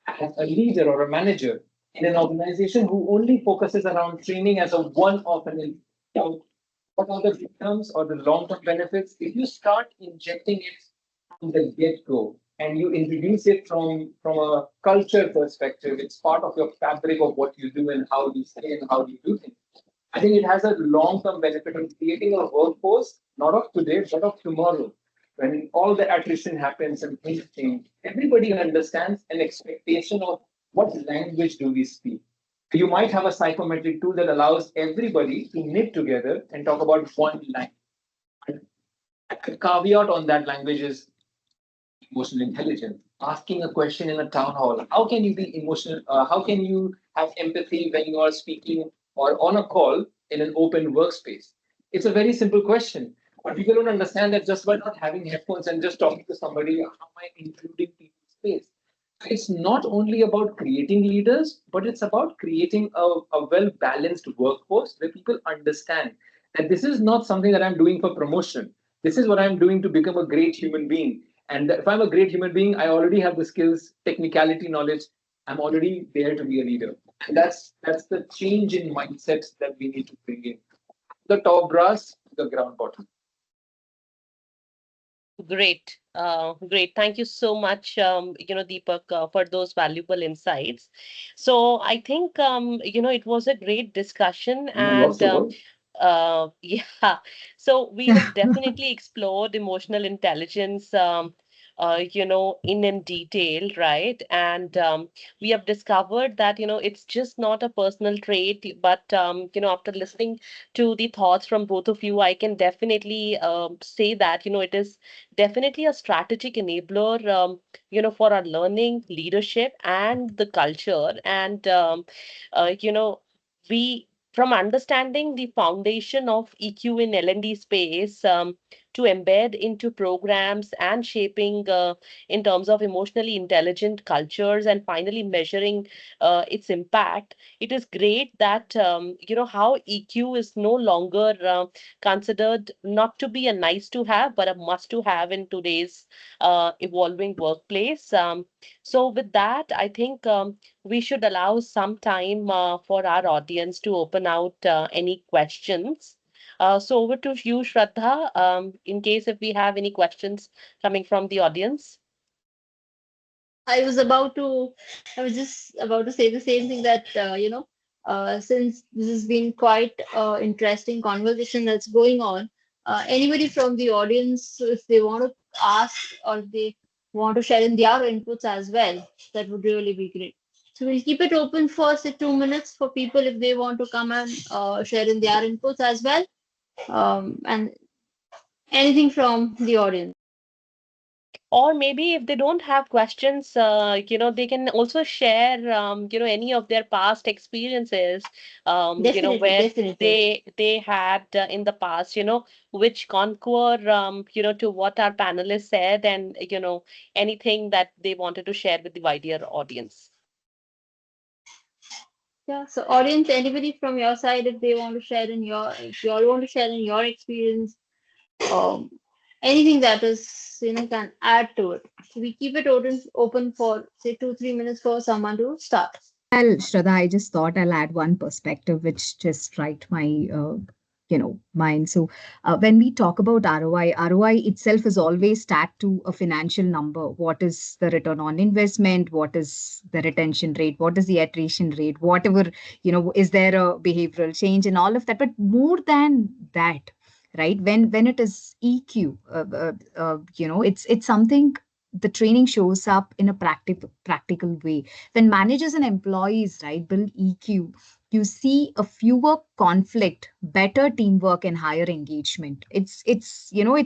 as a leader or a manager in an organization who only focuses around training as a one-off and what are the terms or the long-term benefits? If you start injecting it from the get-go and you introduce it from a culture perspective, it's part of your fabric of what you do and how you say and how you do things. I think it has a long-term benefit of creating a workforce, not of today, but of tomorrow. When all the attrition happens and things change, everybody understands an expectation of what language do we speak. You might have a psychometric tool that allows everybody to knit together and talk about one language. A caveat on that language is emotional intelligence. Asking a question in a town hall, how can you be emotional? How can you have empathy when you are speaking or on a call in an open workspace? It's a very simple question, but people don't understand that just by not having headphones and just talking to somebody, how am I including people's space? It's not only about creating leaders, but it's about creating a well balanced workforce where people understand that this is not something that I'm doing for promotion. This is what I'm doing to become a great human being. And if I'm a great human being, I already have the skills, technicality, knowledge. I'm already there to be a leader. And that's the change in mindset that we need to bring in. The top brass, the ground bottom. Great. Great. Thank you so much, Deepak, for those valuable insights. So I think, it was a great discussion, You lost and the word. yeah. So we have definitely explored emotional intelligence, in detail, right? And we have discovered that, it's just not a personal trait, but, after listening to the thoughts from both of you, I can definitely say that, it is definitely a strategic enabler, for our learning, leadership, and the culture. And, we from understanding the foundation of EQ in L&D space, to embed into programs and shaping in terms of emotionally intelligent cultures, and finally measuring its impact. It is great that, how EQ is no longer considered not to be a nice to have, but a must to have in today's evolving workplace. So, with that, I think we should allow some time for our audience to open out any questions. So, over to you, Shraddha, in case if we have any questions coming from the audience. I was about to, I was just about to say the same thing that, since this has been quite interesting conversation that's going on, anybody from the audience, if they want to ask or if they want to share in their inputs as well, that would really be great. So we'll keep it open for say 2 minutes for people if they want to come and share in their inputs as well, and anything from the audience. Or maybe if they don't have questions, they can also share, any of their past experiences, Definitely, where definitely. they had in the past, which conquer, to what our panelists said, and, anything that they wanted to share with the wider audience. Yeah, so audience, anybody from your side, if they want to share in your, if you all want to share in your experience, um, anything that is, can add to it. So we keep it open for say 2, 3 minutes for someone to start. Well, Shraddha, I just thought I'll add one perspective which just striked my, mind. So, when we talk about ROI itself is always tagged to a financial number. What is the return on investment? What is the retention rate? What is the attrition rate? Whatever, is there a behavioral change and all of that? But more than that, right? When it is EQ, it's something. The training shows up in a practical way when managers and employees, right, build EQ, you see a fewer conflict, better teamwork, and higher engagement. It's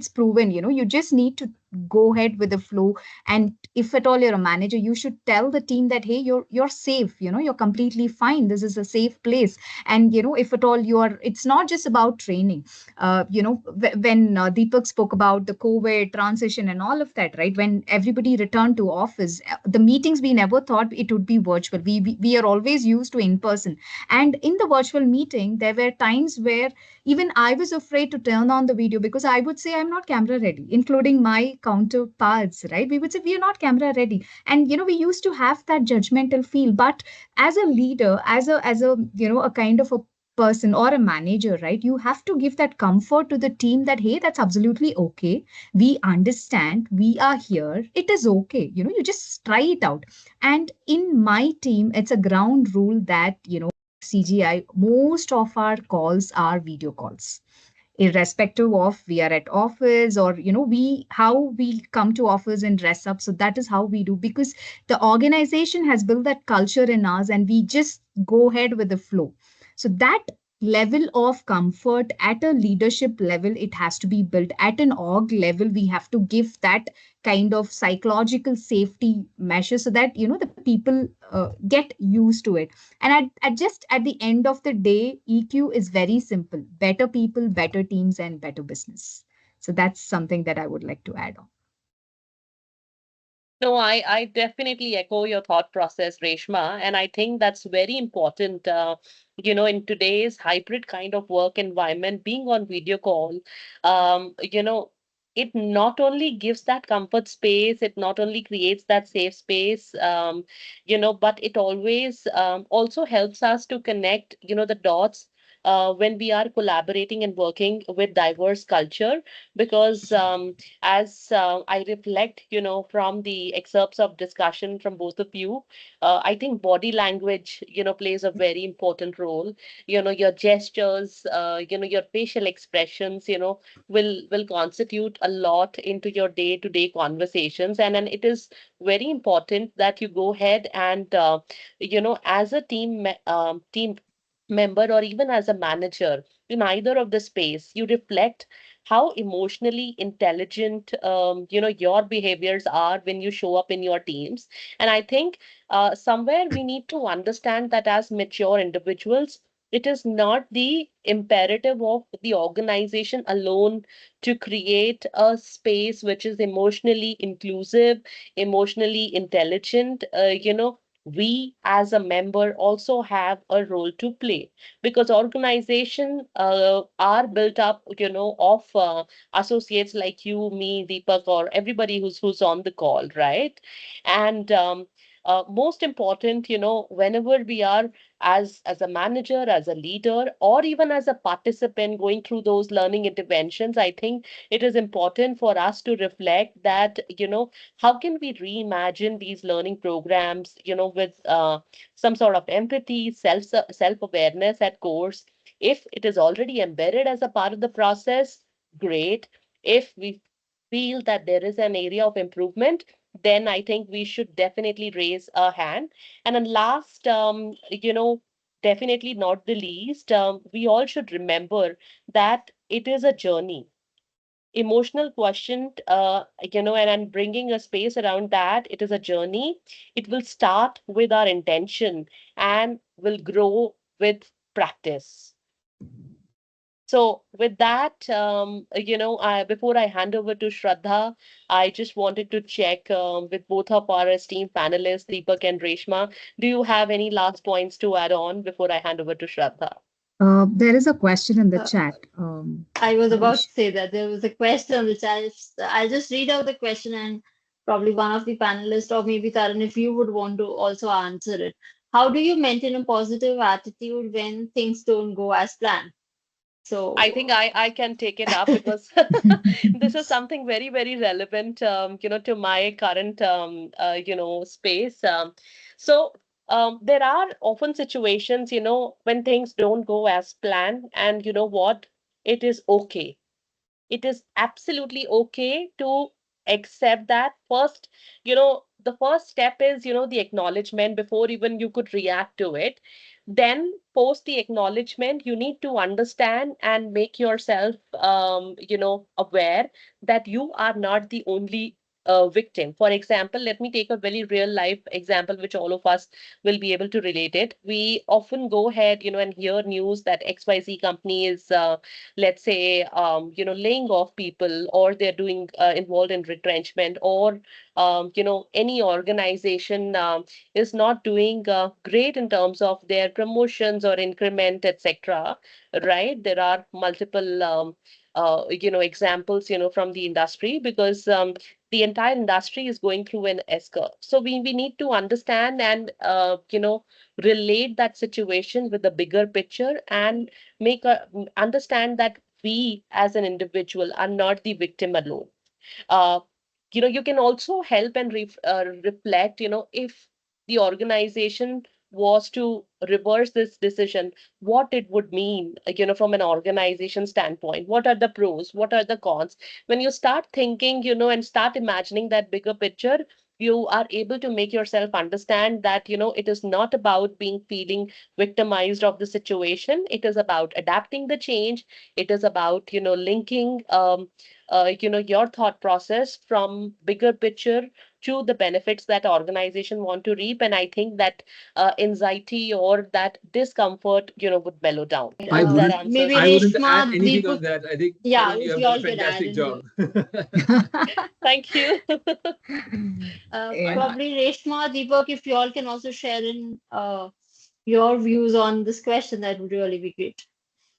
proven. You just need to go ahead with the flow. And if at all you're a manager, you should tell the team that, hey, you're safe, you're completely fine, this is a safe place. And if at all you are, it's not just about training. When Deepak spoke about the COVID transition and all of that, right? When everybody returned to office, the meetings, we never thought it would be virtual. We are always used to in person. And in the virtual meeting, there were times where even I was afraid to turn on the video, because I would say I'm not camera ready, including my counterparts, right? We would say we are not camera ready. And we used to have that judgmental feel. But as a leader, as a a kind of a person or a manager, right, you have to give that comfort to the team that, hey, that's absolutely okay, we understand, we are here, it is okay, you just try it out. And in my team, it's a ground rule that CGI, most of our calls are video calls, irrespective of we are at office, or we how we come to office and dress up. So that is how we do, because the organization has built that culture in us, and we just go ahead with the flow. So that level of comfort at a leadership level, it has to be built. At an org level, we have to give that kind of psychological safety measure, so that the people get used to it. And at the end of the day, EQ is very simple: better people, better teams, and better business. So that's something that I would like to add on. No, I definitely echo your thought process, Reshma, and I think that's very important. In today's hybrid kind of work environment, being on video call, it not only gives that comfort space, it not only creates that safe space, but it always also helps us to connect, the dots. When we are collaborating and working with diverse culture, because as I reflect, from the excerpts of discussion from both of you, I think body language, plays a very important role. Your gestures, your facial expressions, will constitute a lot into your day-to-day conversations, and it is very important that you go ahead and, as a team member, or even as a manager in either of the space, you reflect how emotionally intelligent your behaviors are when you show up in your teams. And I think somewhere we need to understand that as mature individuals, it is not the imperative of the organization alone to create a space which is emotionally inclusive, emotionally intelligent. We as a member also have a role to play, because organization are built up, of associates like you, me, Deepak, or everybody who's on the call, right? And most important, whenever we are as a manager, as a leader, or even as a participant going through those learning interventions, I think it is important for us to reflect that, how can we reimagine these learning programs, with some sort of empathy, self awareness at course. If it is already embedded as a part of the process, great. If we feel that there is an area of improvement, then I think we should definitely raise a hand. And then last, definitely not the least, we all should remember that it is a journey. Emotional quotient, and bringing a space around that, it is a journey. It will start with our intention and will grow with practice. So with that, before I hand over to Shraddha, I just wanted to check with both of our esteemed panelists, Deepak and Reshma. Do you have any last points to add on before I hand over to Shraddha? There is a question in the Uh, chat. I was about Resh. to say that there was a question which I'll just read out the question, and probably one of the panelists, or maybe Taran, if you would want to also answer it. How do you maintain a positive attitude when things don't go as planned? I think So, I can take it up, because this is something very, very relevant, to my current, space. There are often situations, when things don't go as planned, and you know what? It is okay. It is absolutely okay to accept that. First, the first step is, the acknowledgement before even you could react to it. Then post the acknowledgement, you need to understand and make yourself, aware that you are not the only victim. For example, let me take a very real life example, which all of us will be able to relate it. We often go ahead, and hear news that XYZ company is, let's say, laying off people, or they're doing involved in retrenchment, or, any organization is not doing great in terms of their promotions or increment, etc. Right? There are multiple, examples, from the industry, because the entire industry is going through an S curve. So we need to understand and, relate that situation with the bigger picture, and understand that we as an individual are not the victim alone. uh, you can also help and reflect, if the organization was to reverse this decision, what it would mean, from an organization standpoint. What are the pros, what are the cons? When you start thinking, and start imagining that bigger picture, you are able to make yourself understand that, it is not about being feeling victimized of the situation. It is about adapting the change. It is about, linking, your thought process from bigger picture to the benefits that organization want to reap. And I think that anxiety or that discomfort, would mellow down. I I hope that wouldn't. answers. Maybe I wouldn't add Reshma, anything Deepak, on that. I think yeah, Tarun, you if have done a y'all can add fantastic in job. here. Thank you. I, Yeah, Probably Reshma, Deepak, if y'all can also share in your views on this question, that would really be great.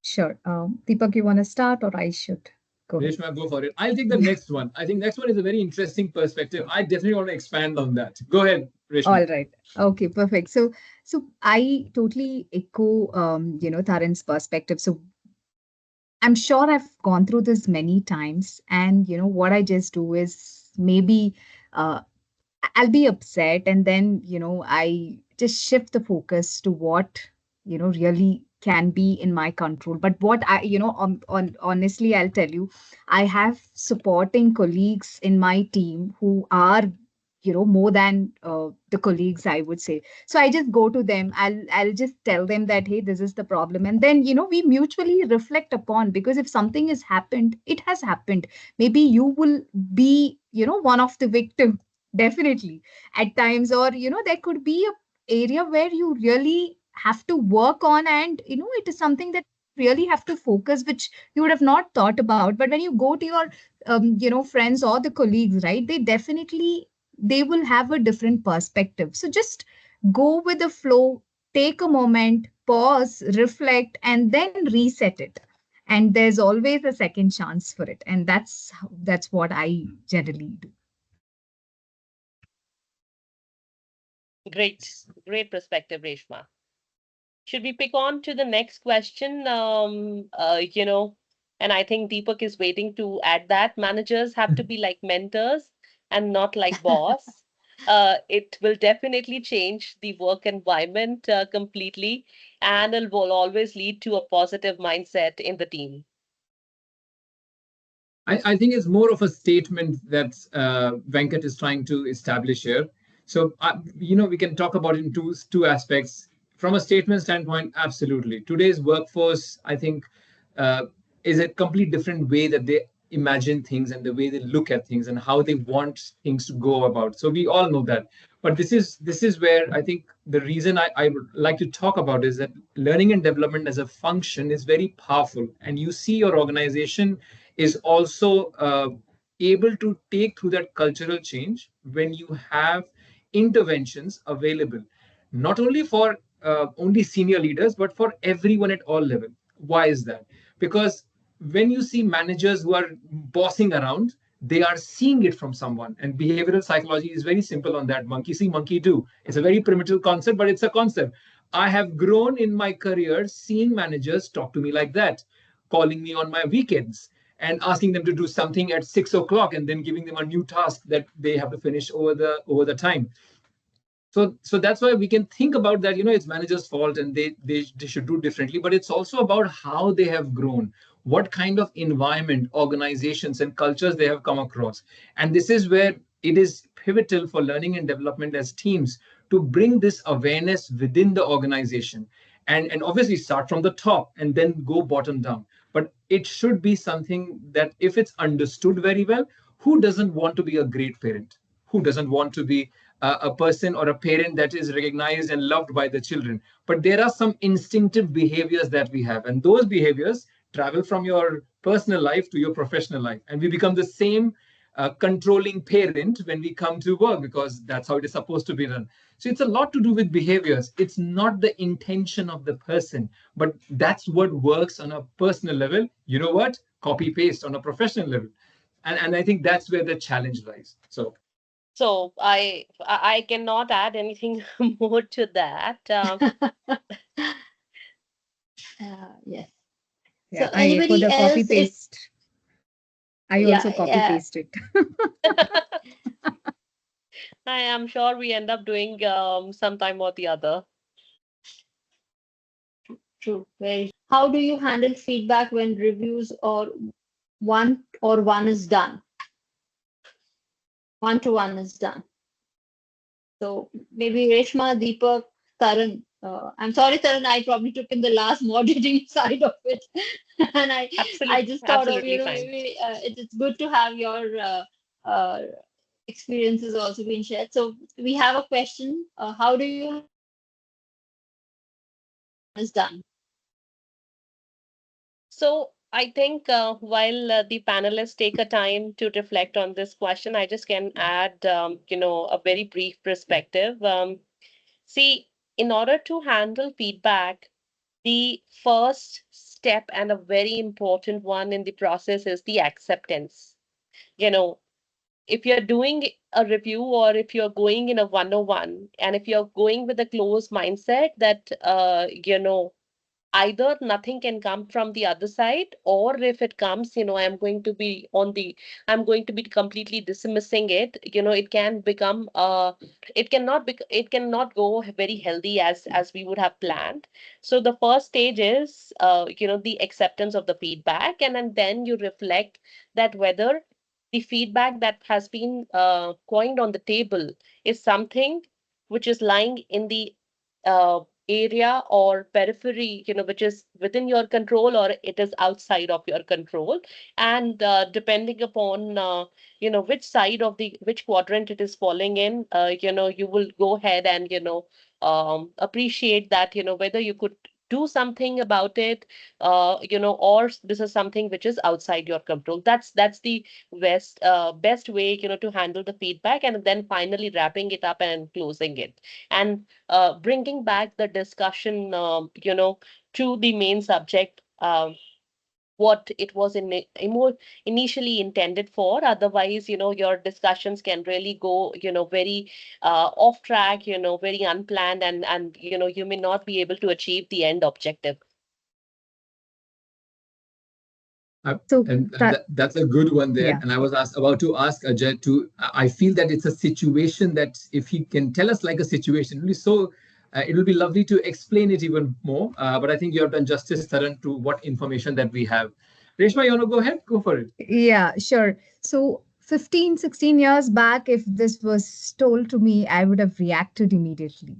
sure. Deepak, you want to start or I should go ahead? Reshma, go for it. I'll take the next one. I think next one is a very interesting perspective. I definitely want to expand on that. Go ahead, Reshma. All right. Okay, perfect. So I totally echo, Taran's perspective. So I'm sure I've gone through this many times, and what I just do is maybe uh, I'll be upset, and then I just shift the focus to what really can be in my control. But what I on honestly, I'll tell you, I have supporting colleagues in my team who are more than the colleagues, I would say. So I just go to them. I'll just tell them that, hey, this is the problem, and then we mutually reflect upon, because if something has happened, it has happened. Maybe you will be one of the victim, definitely, at times, or there could be a area where you really have to work on, and it is something that really have to focus, which you would have not thought about. But when you go to your friends or the colleagues, right, they will have a different perspective. So just go with the flow, take a moment, pause, reflect, and then reset it. And there's always a second chance for it, and that's what I generally do. Great, great perspective, Reshma. Should we pick on to the next question? And I think Deepak is waiting to add that managers have to be like mentors and not like boss. It will definitely change the work environment completely, and it will always lead to a positive mindset in the team. I think it's more of a statement that Venkat is trying to establish here. So, we can talk about it in two aspects. From a statement standpoint, absolutely. Today's workforce, I think, uh, is a complete different way that they imagine things and the way they look at things and how they want things to go about. So we all know that. But this is where I think the reason I would like to talk about is that learning and development as a function is very powerful. And you see your organization is also able to take through that cultural change when you have interventions available, not only for only senior leaders, but for everyone at all level. Why is that? Because when you see managers who are bossing around, they are seeing it from someone. And behavioral psychology is very simple on that. Monkey see, monkey do. It's a very primitive concept, but it's a concept. I have grown in my career seeing managers talk to me like that, calling me on my weekends and asking them to do something at 6 o'clock and then giving them a new task that they have to finish over the time. So that's why we can think about that, it's managers fault and they should do differently, but it's also about how they have grown, what kind of environment, organizations and cultures they have come across. And this is where it is pivotal for learning and development as teams to bring this awareness within the organization, and obviously start from the top and then go bottom down. But it should be something that, if it's understood very well, who doesn't want to be a great parent? Who doesn't want to be a person or a parent that is recognized and loved by the children? But there are some instinctive behaviors that we have, and those behaviors travel from your personal life to your professional life, and we become the same controlling parent when we come to work, because that's how it is supposed to be done. So it's a lot to do with behaviors. It's not the intention of the person, but that's what works on a personal level. You know what? Copy paste on a professional level. And I think that's where the challenge lies. So I cannot add anything more to that. Yes. So Yeah, I echo anybody the copy else? If paste. I also yeah, copy yeah, paste it. I am sure we end up doing sometime or the other. true. Very. How do you handle feedback when reviews or one is done? One to one is done. So maybe Reshma, Deepak, Taran. I'm sorry, Taran, I probably took in the last moderating side of it. And I Absolutely, just thought of, absolutely fine. maybe it's good to have your uh, experiences also being shared. So we have a question. How do you handle feedback when reviews or one to one is done? So I think while the panelists take a time to reflect on this question, I just can add, a very brief perspective. See, in order to handle feedback, the first step and a very important one in the process is the acceptance. You know, if you're doing a review or if you're going in a 101 and if you're going with a closed mindset that, either nothing can come from the other side, or if it comes, I'm going to be completely dismissing it. It can become it cannot go very healthy as we would have planned. So the first stage is the acceptance of the feedback, and then you reflect that whether the feedback that has been coined on the table is something which is lying in the uh, area or periphery, which is within your control, or it is outside of your control. And depending upon, which side of which quadrant it is falling in, you will go ahead and, appreciate that, whether you could do something about it, or this is something which is outside your control. That's the best way, to handle the feedback, and then finally wrapping it up and closing it. And bringing back the discussion, to the main subject, what it was initially intended for. Otherwise, your discussions can really go, very off track, very unplanned, and you may not be able to achieve the end objective. So That's a good one there. yeah. And I was about to ask Ajay to. I feel that it's a situation that, if he can tell us like a situation, it will be lovely to explain it even more. But I think you have done justice, Taran, to what information that we have. Reshma, you want to go ahead? Go for it. Yeah, sure. So 15, 16 years back, if this was told to me, I would have reacted immediately.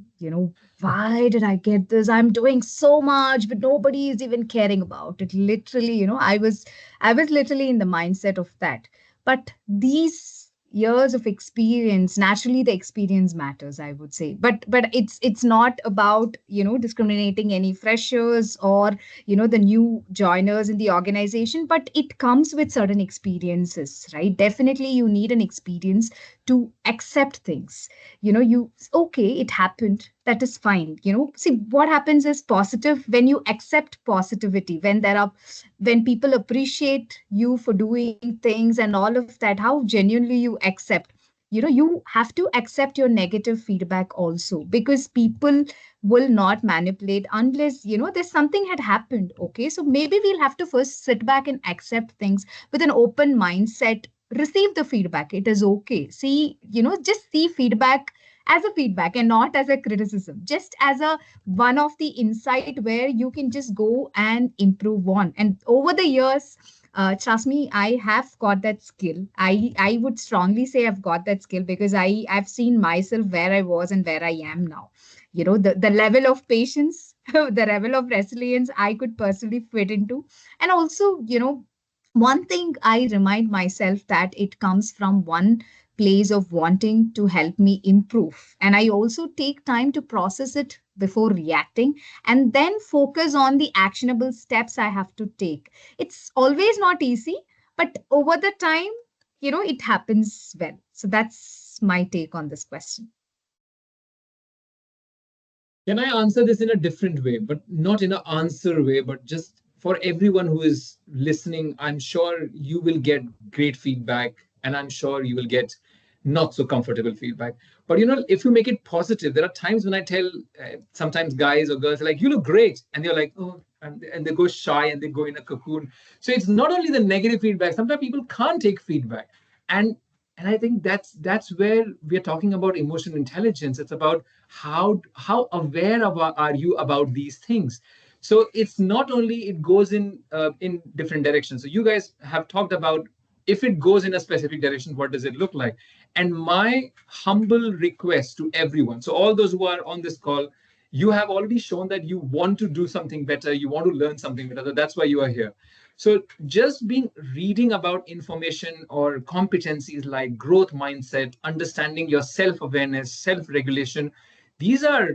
Why did I get this? I'm doing so much, but nobody is even caring about it. Literally, I was literally in the mindset of that. But these years of experience, naturally the experience matters, I would say. But it's not about, discriminating any freshers or the new joiners in the organization, but it comes with certain experiences, right? Definitely you need an experience to accept things. You okay, it happened, that is fine. See, what happens is positive when you accept positivity, when people appreciate you for doing things and all of that, how genuinely you accept. You have to accept your negative feedback also, because people will not manipulate unless there's something had happened. Okay, so maybe we'll have to first sit back and accept things with an open mindset. Receive the feedback, it is okay. See, just see feedback as a feedback and not as a criticism, just as a one of the insight where you can just go and improve on. And over the years, trust me, I have got that skill. I would strongly say I've got that skill because I've seen myself where I was and where I am now. The level of patience, the level of resilience I could personally fit into. And also, one thing I remind myself that it comes from one place of wanting to help me improve. And I also take time to process it before reacting and then focus on the actionable steps I have to take. It's always not easy, but over the time, it happens well. So that's my take on this question. Can I answer this in a different way, but not in an answer way, but just for everyone who is listening, I'm sure you will get great feedback and I'm sure you will get not so comfortable feedback. But if you make it positive, there are times when I tell sometimes guys or girls like, you look great. And they're like, oh, and they go shy and they go in a cocoon. So it's not only the negative feedback. Sometimes people can't take feedback. And and I think that's where we're talking about emotional intelligence. It's about how aware are you about these things. So it's not only it goes in different directions. So you guys have talked about if it goes in a specific direction, what does it look like? And my humble request to everyone, so all those who are on this call, you have already shown that you want to do something better, you want to learn something better. That's why you are here. So just being reading about information or competencies like growth mindset, understanding your self-awareness, self-regulation, these are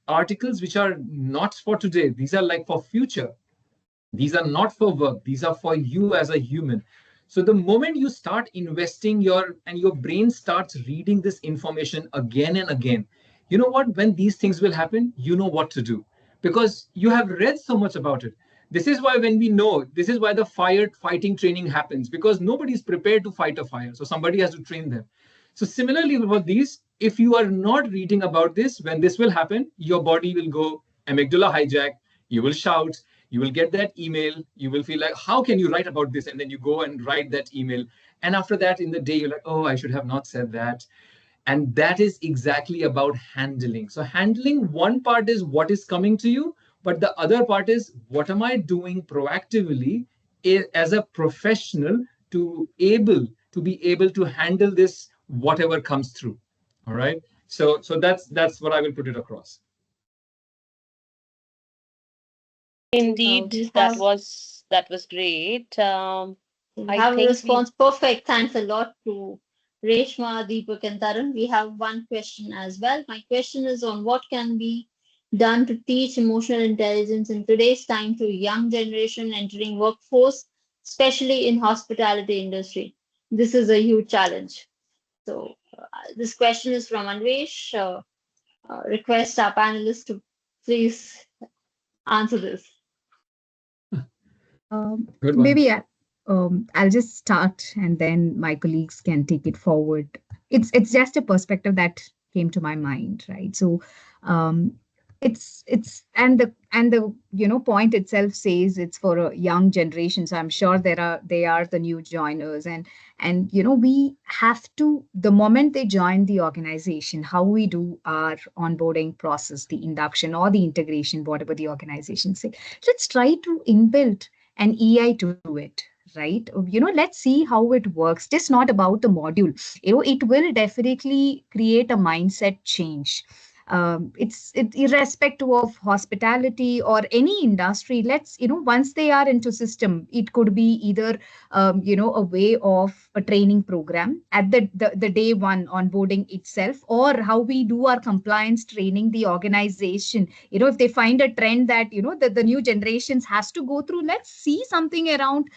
articles which are not for today. These are like for future. These are not for work. These are for you as a human. So the moment you start investing your brain starts reading this information again and again, you know what? When these things will happen, you know what to do because you have read so much about it. This is why when we know, this is why the fire fighting training happens because nobody is prepared to fight a fire. So somebody has to train them. So similarly for these, if you are not reading about this, when this will happen, your body will go amygdala hijack, you will shout, you will get that email, you will feel like, how can you write about this? And then you go and write that email. And after that, in the day, you're like, oh, I should have not said that. And that is exactly about handling. So handling, one part is what is coming to you, but the other part is what am I doing proactively as a professional to be able to handle this whatever comes through. All right. So that's what I will put it across. Indeed, We that have was great. we I have a think we response. Perfect. Thanks a lot to Reshma, Deepak, and Tarun. We have one question as well. My question is on what can be done to teach emotional intelligence in today's time to young generation entering workforce, especially in hospitality industry. This is a huge challenge. So this question is from Anvesh. Request our panelists to please answer this. Good one. Maybe I'll just start and then my colleagues can take it forward. It's just a perspective that came to my mind, right? So um, it's and the point itself says it's for a young generation. So I'm sure they are the new joiners and we have to the moment they join the organization, how we do our onboarding process, the induction or the integration, whatever the organization say, let's try to inbuild an EI to it, right? Let's see how it works. Just not about the module. It will definitely create a mindset change. It's irrespective of hospitality or any industry. Let's once they are into system, it could be either a way of a training program at the day one onboarding itself, or how we do our compliance training, the organization. If they find a trend that the new generations has to go through, let's see something around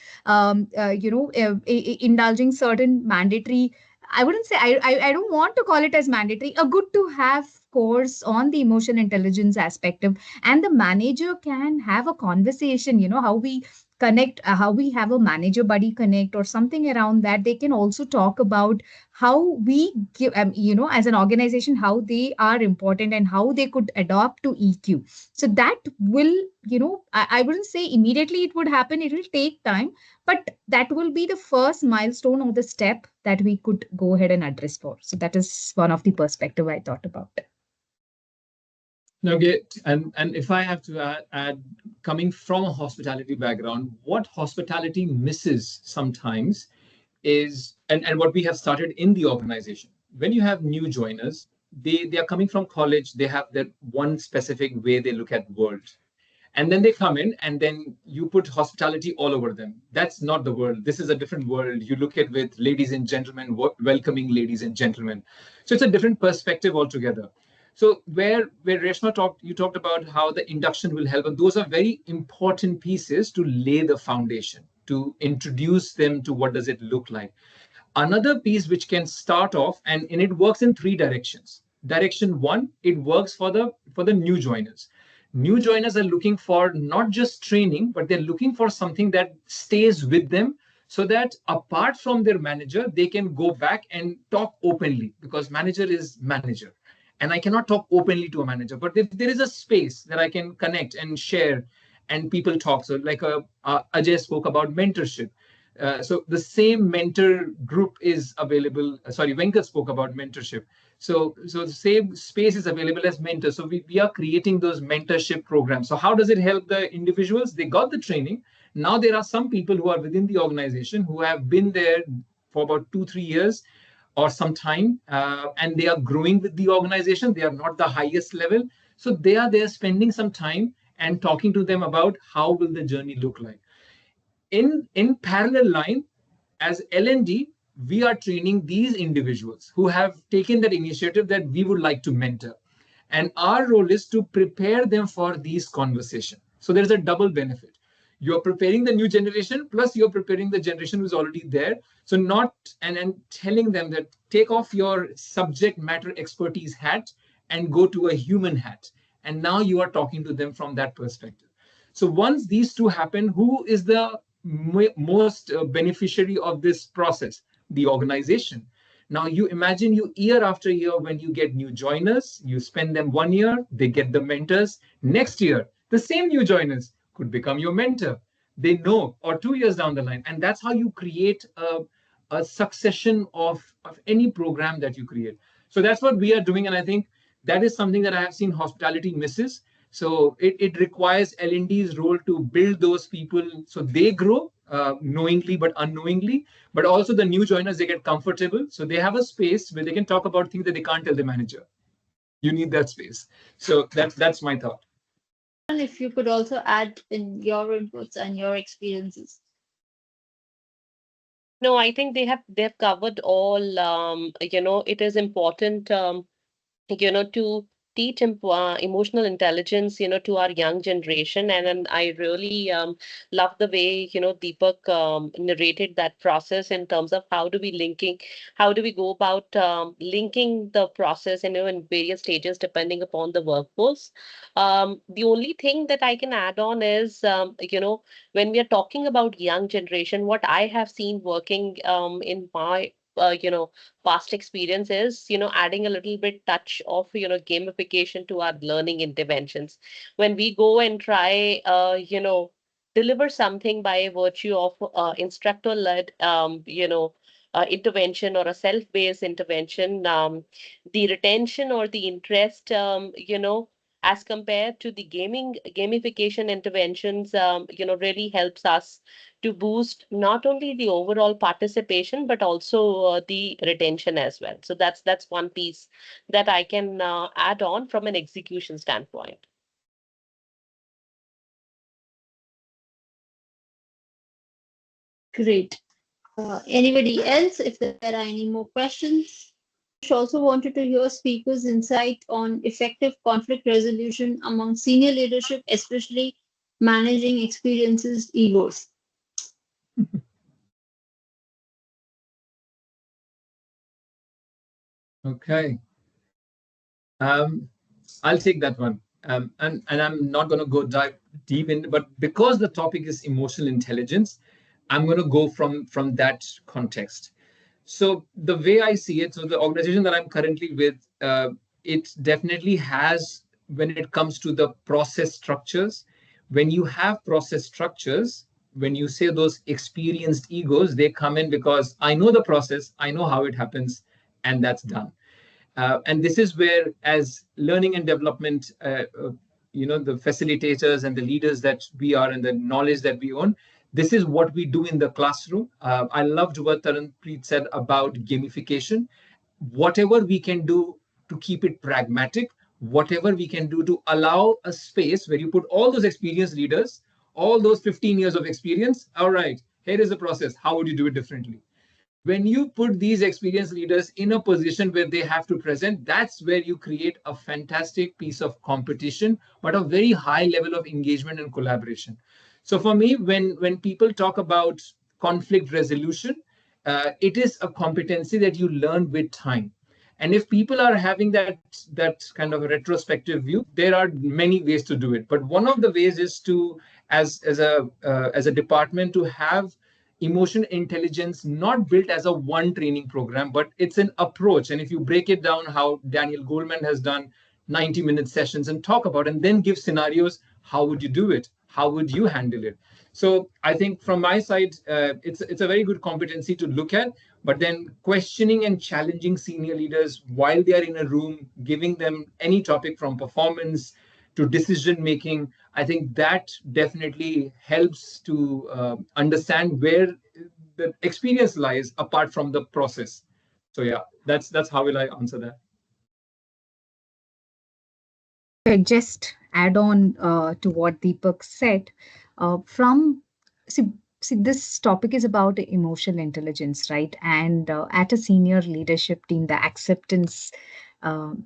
indulging certain mandatory. I wouldn't say I don't want to call it as mandatory. A good to have course on the emotional intelligence aspect of, and the manager can have a conversation. How we connect, how we have a manager buddy connect or something around that. They can also talk about how we give, as an organization, how they are important and how they could adopt to EQ. So that will, I wouldn't say immediately it would happen. It will take time, but that will be the first milestone or the step that we could go ahead and address for. So that is one of the perspective I thought about. Okay, and if I have to add, coming from a hospitality background, what hospitality misses sometimes is, and what we have started in the organization. When you have new joiners, they are coming from college, they have that one specific way they look at world. And then they come in and then you put hospitality all over them. That's not the world. This is a different world. You look at with ladies and gentlemen, welcoming ladies and gentlemen. So it's a different perspective altogether. So where Reshma talked, you talked about how the induction will help, and those are very important pieces to lay the foundation, to introduce them to what does it look like. Another piece which can start off, and it works in three directions. Direction one, it works for the new joiners. New joiners are looking for not just training, but they're looking for something that stays with them, so that apart from their manager, they can go back and talk openly, because manager is manager. And I cannot talk openly to a manager. But if there is a space that I can connect and share and people talk, so like Ajay spoke about mentorship. So the same mentor group is available. Sorry, Venkat spoke about mentorship. So the same space is available as mentors. So we are creating those mentorship programs. So how does it help the individuals? They got the training. Now there are some people who are within the organization who have been there for about 2-3 years or some time, and they are growing with the organization. They are not the highest level. So they are there spending some time and talking to them about how will the journey look like. In parallel line, as L&D, we are training these individuals who have taken that initiative that we would like to mentor. And our role is to prepare them for these conversations. So there's a double benefit. You're preparing the new generation, plus you're preparing the generation who's already there. So not, and telling them that take off your subject matter expertise hat and go to a human hat. And now you are talking to them from that perspective. So once these two happen, who is the most beneficiary of this process? The organization. Now you imagine, you year after year, when you get new joiners, you spend them 1 year, they get the mentors. Next year, the same new joiners could become your mentor. They know, or 2 years down the line. And that's how you create a succession of any program that you create. So that's what we are doing. And I think that is something that I have seen hospitality misses. So it requires L&D's role to build those people so they grow knowingly but unknowingly, but also the new joiners, they get comfortable. So they have a space where they can talk about things that they can't tell the manager. You need that space. So that's my thought. And if you could also add in your inputs and your experiences. No, I think they've covered all. It is important. To teach emotional intelligence, to our young generation. And I really love the way, Deepak narrated that process in terms of how do we go about linking the process, in various stages depending upon the workforce. The only thing that I can add on is, when we are talking about young generation, what I have seen working in my, past experience is, adding a little bit touch of, gamification to our learning interventions. When we go and try, deliver something by virtue of instructor-led, intervention or a self-based intervention, the retention or the interest, as compared to the gamification interventions, really helps us to boost not only the overall participation but also the retention as well. So that's one piece that I can add on from an execution standpoint. Great. Anybody else, if there are any more questions? Also wanted to hear speakers' insight on effective conflict resolution among senior leadership, especially managing experiences egos. Okay. I'll take that one. And I'm not going to go dive deep in, but because the topic is emotional intelligence, I'm going to go from that context. So the way I see it, so the organization that I'm currently with, it definitely has, when it comes to the process structures, when you have process structures, when you say those experienced egos, they come in because I know the process, I know how it happens, and that's done. And this is where, as learning and development, the facilitators and the leaders that we are and the knowledge that we own, this is what we do in the classroom. I loved what Taranpreet said about gamification. Whatever we can do to keep it pragmatic, whatever we can do to allow a space where you put all those experienced leaders, all those 15 years of experience. All right, here is the process. How would you do it differently? When you put these experienced leaders in a position where they have to present, that's where you create a fantastic piece of competition, but a very high level of engagement and collaboration. So for me, when people talk about conflict resolution, it is a competency that you learn with time. And if people are having that kind of a retrospective view, there are many ways to do it. But one of the ways is to, as a department, to have emotion intelligence not built as a one training program, but it's an approach. And if you break it down, how Daniel Goleman has done 90-minute sessions and talk about and then give scenarios, how would you do it? How would you handle it? So I think from my side, it's a very good competency to look at. But then questioning and challenging senior leaders while they are in a room, giving them any topic from performance to decision making, I think that definitely helps to understand where the experience lies apart from the process. So yeah, that's how will I answer that. I just add on to what Deepak said. From see, this topic is about emotional intelligence, right? And at a senior leadership team, the acceptance, um,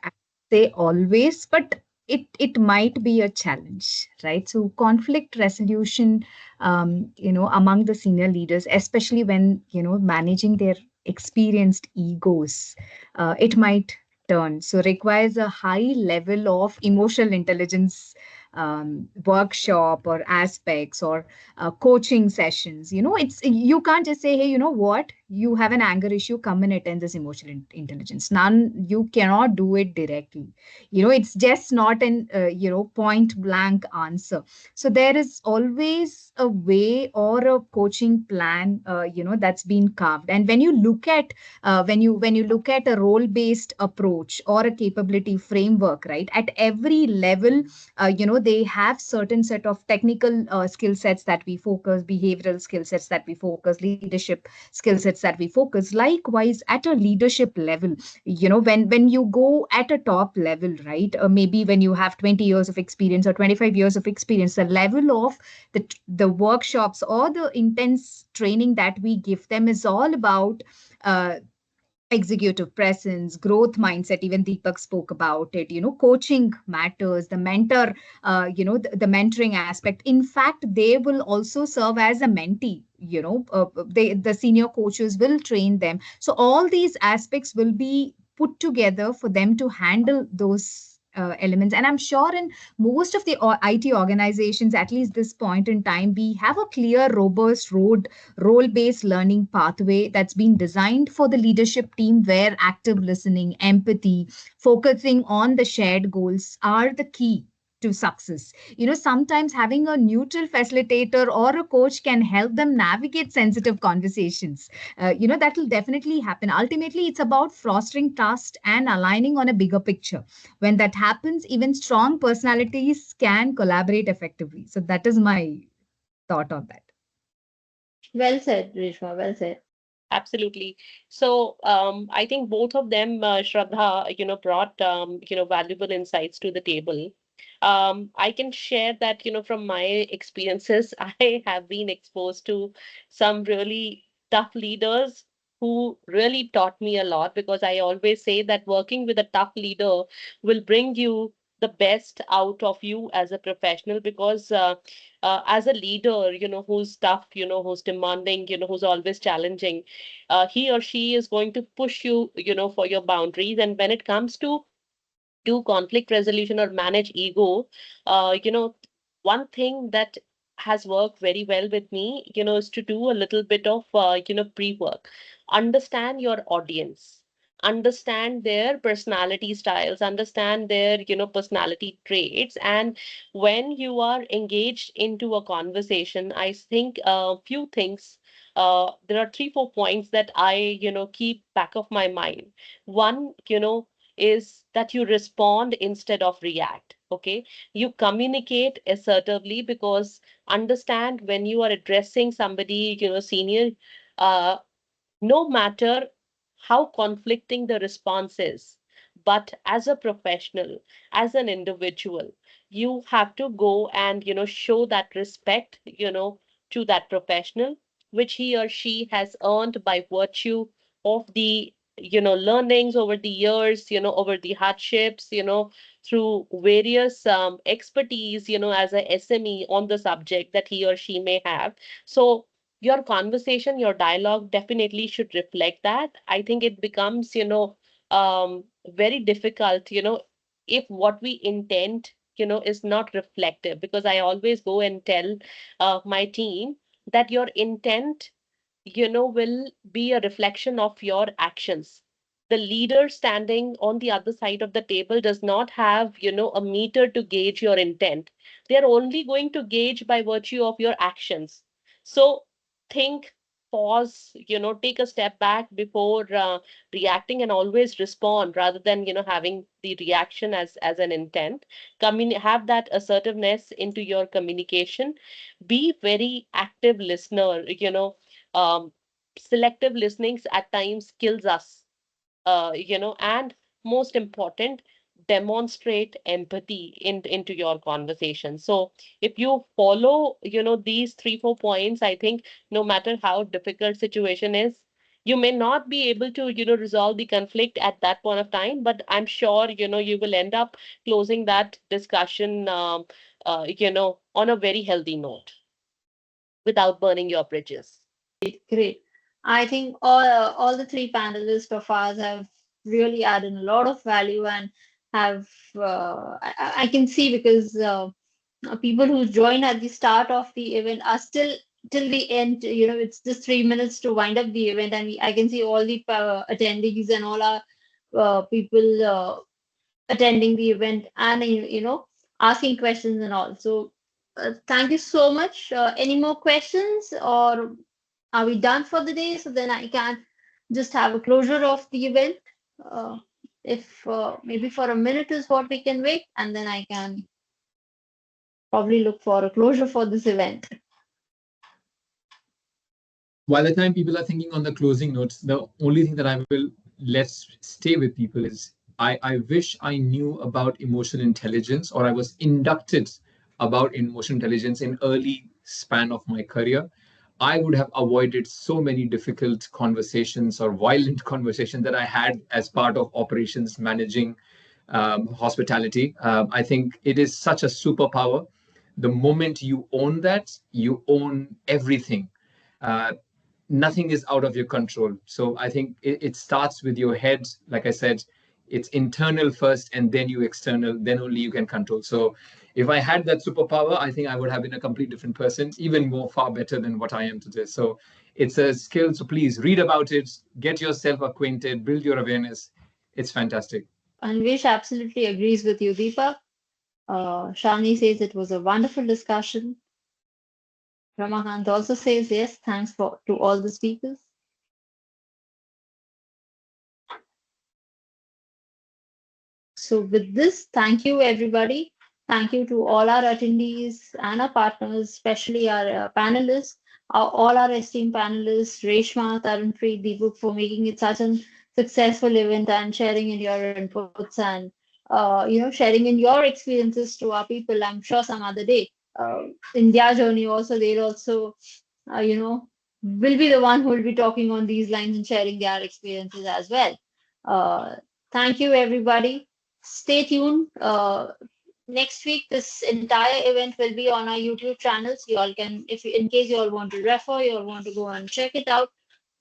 I say always, but it might be a challenge, right? So conflict resolution, among the senior leaders, especially when managing their experienced egos, it might turn. So requires a high level of emotional intelligence workshop or aspects or coaching sessions. It's you can't just say, hey, you know what, you have an anger issue, come and attend this emotional intelligence. None, you cannot do it directly. It's just not an point blank answer. So there is always a way or a coaching plan that's been carved. And when you look at when you look at a role based approach or a capability framework, right, at every level, they have certain set of technical skill sets that we focus, behavioral skill sets that we focus, leadership skill sets that we focus. Likewise, at a leadership level, when you go at a top level, right, maybe when you have 20 years of experience or 25 years of experience, the level of the workshops or the intense training that we give them is all about uh, executive presence, growth mindset. Even Deepak spoke about it. Coaching matters, the mentor, the mentoring aspect. In fact, they will also serve as a mentee. The senior coaches will train them. So all these aspects will be put together for them to handle those elements. And I'm sure in most of the IT organizations, at least this point in time, we have a clear, robust role based learning pathway that's been designed for the leadership team, where active listening, empathy, focusing on the shared goals are the key to success. Sometimes having a neutral facilitator or a coach can help them navigate sensitive conversations. That will definitely happen. Ultimately, it's about fostering trust and aligning on a bigger picture. When that happens, even strong personalities can collaborate effectively. So that is my thought on that. Well said, Rishma. Well said. Absolutely. So I think both of them, Shraddha, brought valuable insights to the table. I can share that, from my experiences, I have been exposed to some really tough leaders who really taught me a lot, because I always say that working with a tough leader will bring you the best out of you as a professional, because as a leader, who's tough, who's demanding, who's always challenging, he or she is going to push you, for your boundaries. And when it comes to do conflict resolution or manage ego, one thing that has worked very well with me, is to do a little bit of, pre-work. Understand your audience. understand their personality styles, understand their, personality traits. And when you are engaged into a conversation, I think a few things, there are three, 4 points that I, keep back of my mind. One, is that you respond instead of react. Okay. You communicate assertively, because understand when you are addressing somebody, senior, uh, no matter how conflicting the response is. But as a professional, as an individual, you have to go and, show that respect, to that professional, which he or she has earned by virtue of the, learnings over the years, over the hardships, through various expertise, as a SME on the subject that he or she may have. So your conversation, your dialogue definitely should reflect that. I think it becomes, very difficult, if what we intend, is not reflective, because I always go and tell my team that your intent, will be a reflection of your actions. The leader standing on the other side of the table does not have, a meter to gauge your intent. They're only going to gauge by virtue of your actions. So think, pause, take a step back before reacting, and always respond rather than, having the reaction as an intent. Have that assertiveness into your communication. Be very active listener, um, selective listenings at times kills us, and most important, demonstrate empathy into your conversation. So if you follow, these three, 4 points, I think no matter how difficult situation is, you may not be able to, resolve the conflict at that point of time, but I'm sure, you will end up closing that discussion, on a very healthy note without burning your bridges. Great. I think all the three panelists of ours have really added a lot of value and have I can see because people who join at the start of the event are still till the end. It's just 3 minutes to wind up the event, and I can see all the attendees and all our people attending the event and asking questions and all. So thank you so much. Any more questions, or are we done for the day? So then I can just have a closure of the event. Uh, if maybe for a minute is what we can wait, and then I can probably look for a closure for this event. By the time people are thinking on the closing notes, the only thing that I will let stay with people is I wish I knew about emotional intelligence, or I was inducted about emotional intelligence in early span of my career. I would have avoided so many difficult conversations or violent conversations that I had as part of operations managing hospitality. I think it is such a superpower. The moment you own that, you own everything. Uh, Nothing is out of your control. So I think it starts with your head. Like I said, it's internal first and then you external, then only you can control. So if I had that superpower, I think I would have been a complete different person, even more far better than what I am today. So it's a skill. So please read about it, get yourself acquainted, build your awareness. It's fantastic. Anvesh absolutely agrees with you, Deepak. Shani says it was a wonderful discussion. Ramakant also says yes, thanks to all the speakers. So with this, thank you everybody. Thank you to all our attendees and our partners, especially our panelists, all our esteemed panelists, Reshma, Tarunpreet, Deepak, for making it such a successful event and sharing in your inputs and sharing in your experiences to our people. I'm sure some other day in their journey also they'll also will be the one who will be talking on these lines and sharing their experiences as well. Uh, Thank you everybody. Stay tuned. Next week, this entire event will be on our YouTube channels. You all can, if in case you all want to refer, you all want to go and check it out,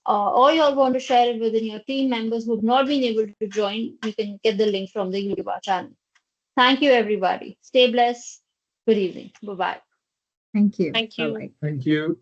or you all want to share it within your team members who've not been able to join, you can get the link from the YouTube channel. Thank you, everybody. Stay blessed. Good evening. Bye bye. Thank you. Thank Bye you. bye. Thank you.